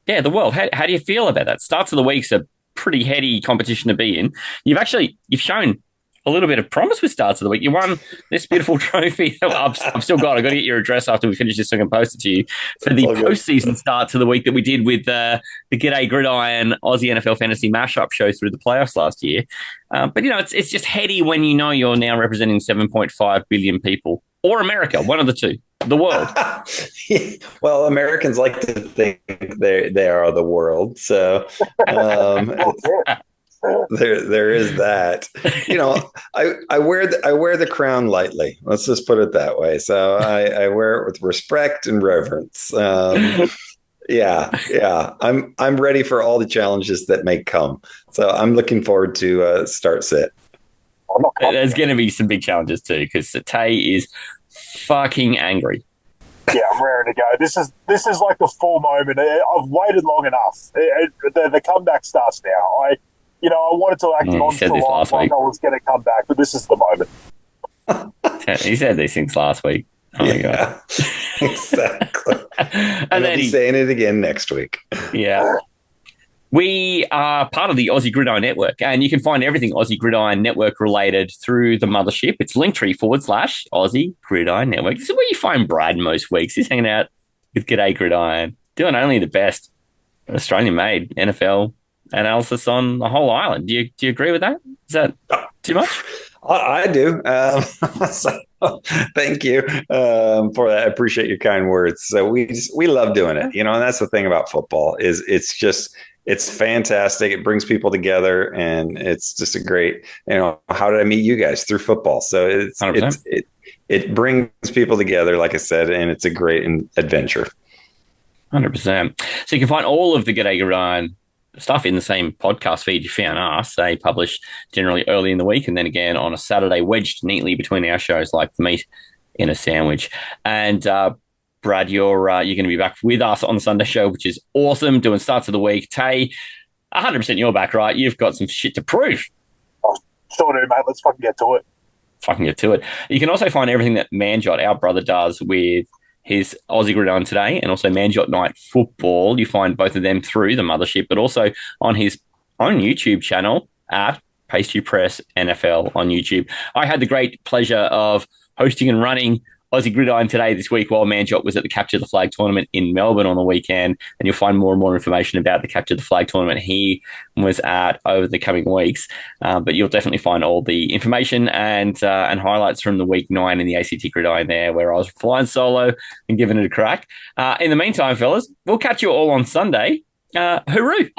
Yeah, the world. How do you feel about that? Starts of the week's a pretty heady competition to be in. You've shown a little bit of promise with starts of the week. You won this beautiful trophy. I've still got to get your address after we finish this so I can post it to you for the postseason starts of the week that we did with the GDAY GRIDIRON Aussie NFL Fantasy Mashup show through the playoffs last year. But, it's just heady when you know you're now representing 7.5 billion people. Or America, one of the two, the world. Well, Americans like to think they are the world, so there is that. I wear the crown lightly. Let's just put it that way. So I wear it with respect and reverence. Yeah. I'm ready for all the challenges that may come. So I'm looking forward to start sit. There's going to be some big challenges too, because Tay is fucking angry. Yeah, I'm raring to go. This is like the full moment. I've waited long enough. The comeback starts now. I wanted to act nonchalant like I was going to come back, but this is the moment. He said these things last week. Oh my God. Exactly. And then he's saying it again next week. Yeah. We are part of the Aussie Gridiron Network, and you can find everything Aussie Gridiron Network related through the mothership. It's linktree/Aussie Gridiron Network. This is where you find Brad most weeks. He's hanging out with GDAY GRIDIRON, doing only the best. Australian-made NFL analysis on the whole island. Do you agree with that? Is that too much? I do. So, thank you for that. I appreciate your kind words. So we love doing it, and that's the thing about football is it's fantastic. It brings people together, and it's just a great. How did I meet you guys? Through football. So it brings people together, like I said, and it's a great adventure. 100%. So you can find all of the GDAY GRIDIRON stuff in the same podcast feed you found us. They publish generally early in the week and then again on a Saturday, wedged neatly between our shows like the meat in a sandwich. And Brad, you're going to be back with us on the Sunday show, which is awesome, doing starts of the week. Tay, 100% you're back, right? You've got some shit to prove. Oh, sure do, mate. Let's fucking get to it. You can also find everything that Manjot, our brother, does with his Aussie Gridiron Today and also Manjot Night Football. You find both of them through the mothership, but also on his own YouTube channel at Pastry Press NFL on YouTube. I had the great pleasure of hosting and running Aussie Gridiron Today this week while Manjot was at the Capture the Flag tournament in Melbourne on the weekend, and you'll find more and more information about the Capture the Flag tournament he was at over the coming weeks. But you'll definitely find all the information and highlights from the week 9 in the ACT Gridiron there, where I was flying solo and giving it a crack. In the meantime, fellas, we'll catch you all on Sunday. Hooroo!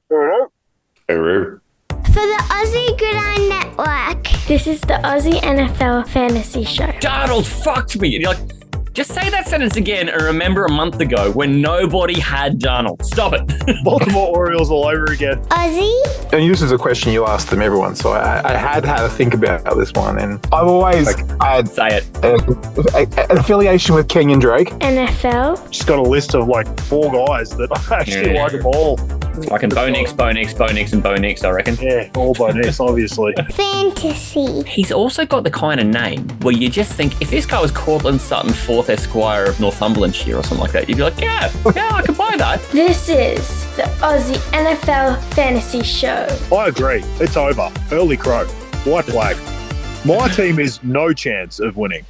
Hooroo! Hooroo! For the Aussie Gridiron Network, this is the Aussie NFL Fantasy Show. Darnold fucked me. You're like, just say that sentence again and remember a month ago when nobody had Darnold. Stop it. Baltimore Orioles all over again. Aussie? And this is a question you asked them, everyone. So I had to think about this one, and I've always had say it an affiliation with Kenyon Drake. NFL? Just got a list of like 4 guys that I actually like them all. Fucking Bo Nix, and Bo Nix, I reckon. Yeah, all Bo Nix, obviously. Fantasy. He's also got the kind of name where you just think, if this guy was Cortland Sutton, 4th Esquire of Northumberlandshire or something like that, you'd be like, yeah, I could buy that. This is the Aussie NFL Fantasy Show. I agree. It's over. Early crow. White flag. My team is no chance of winning.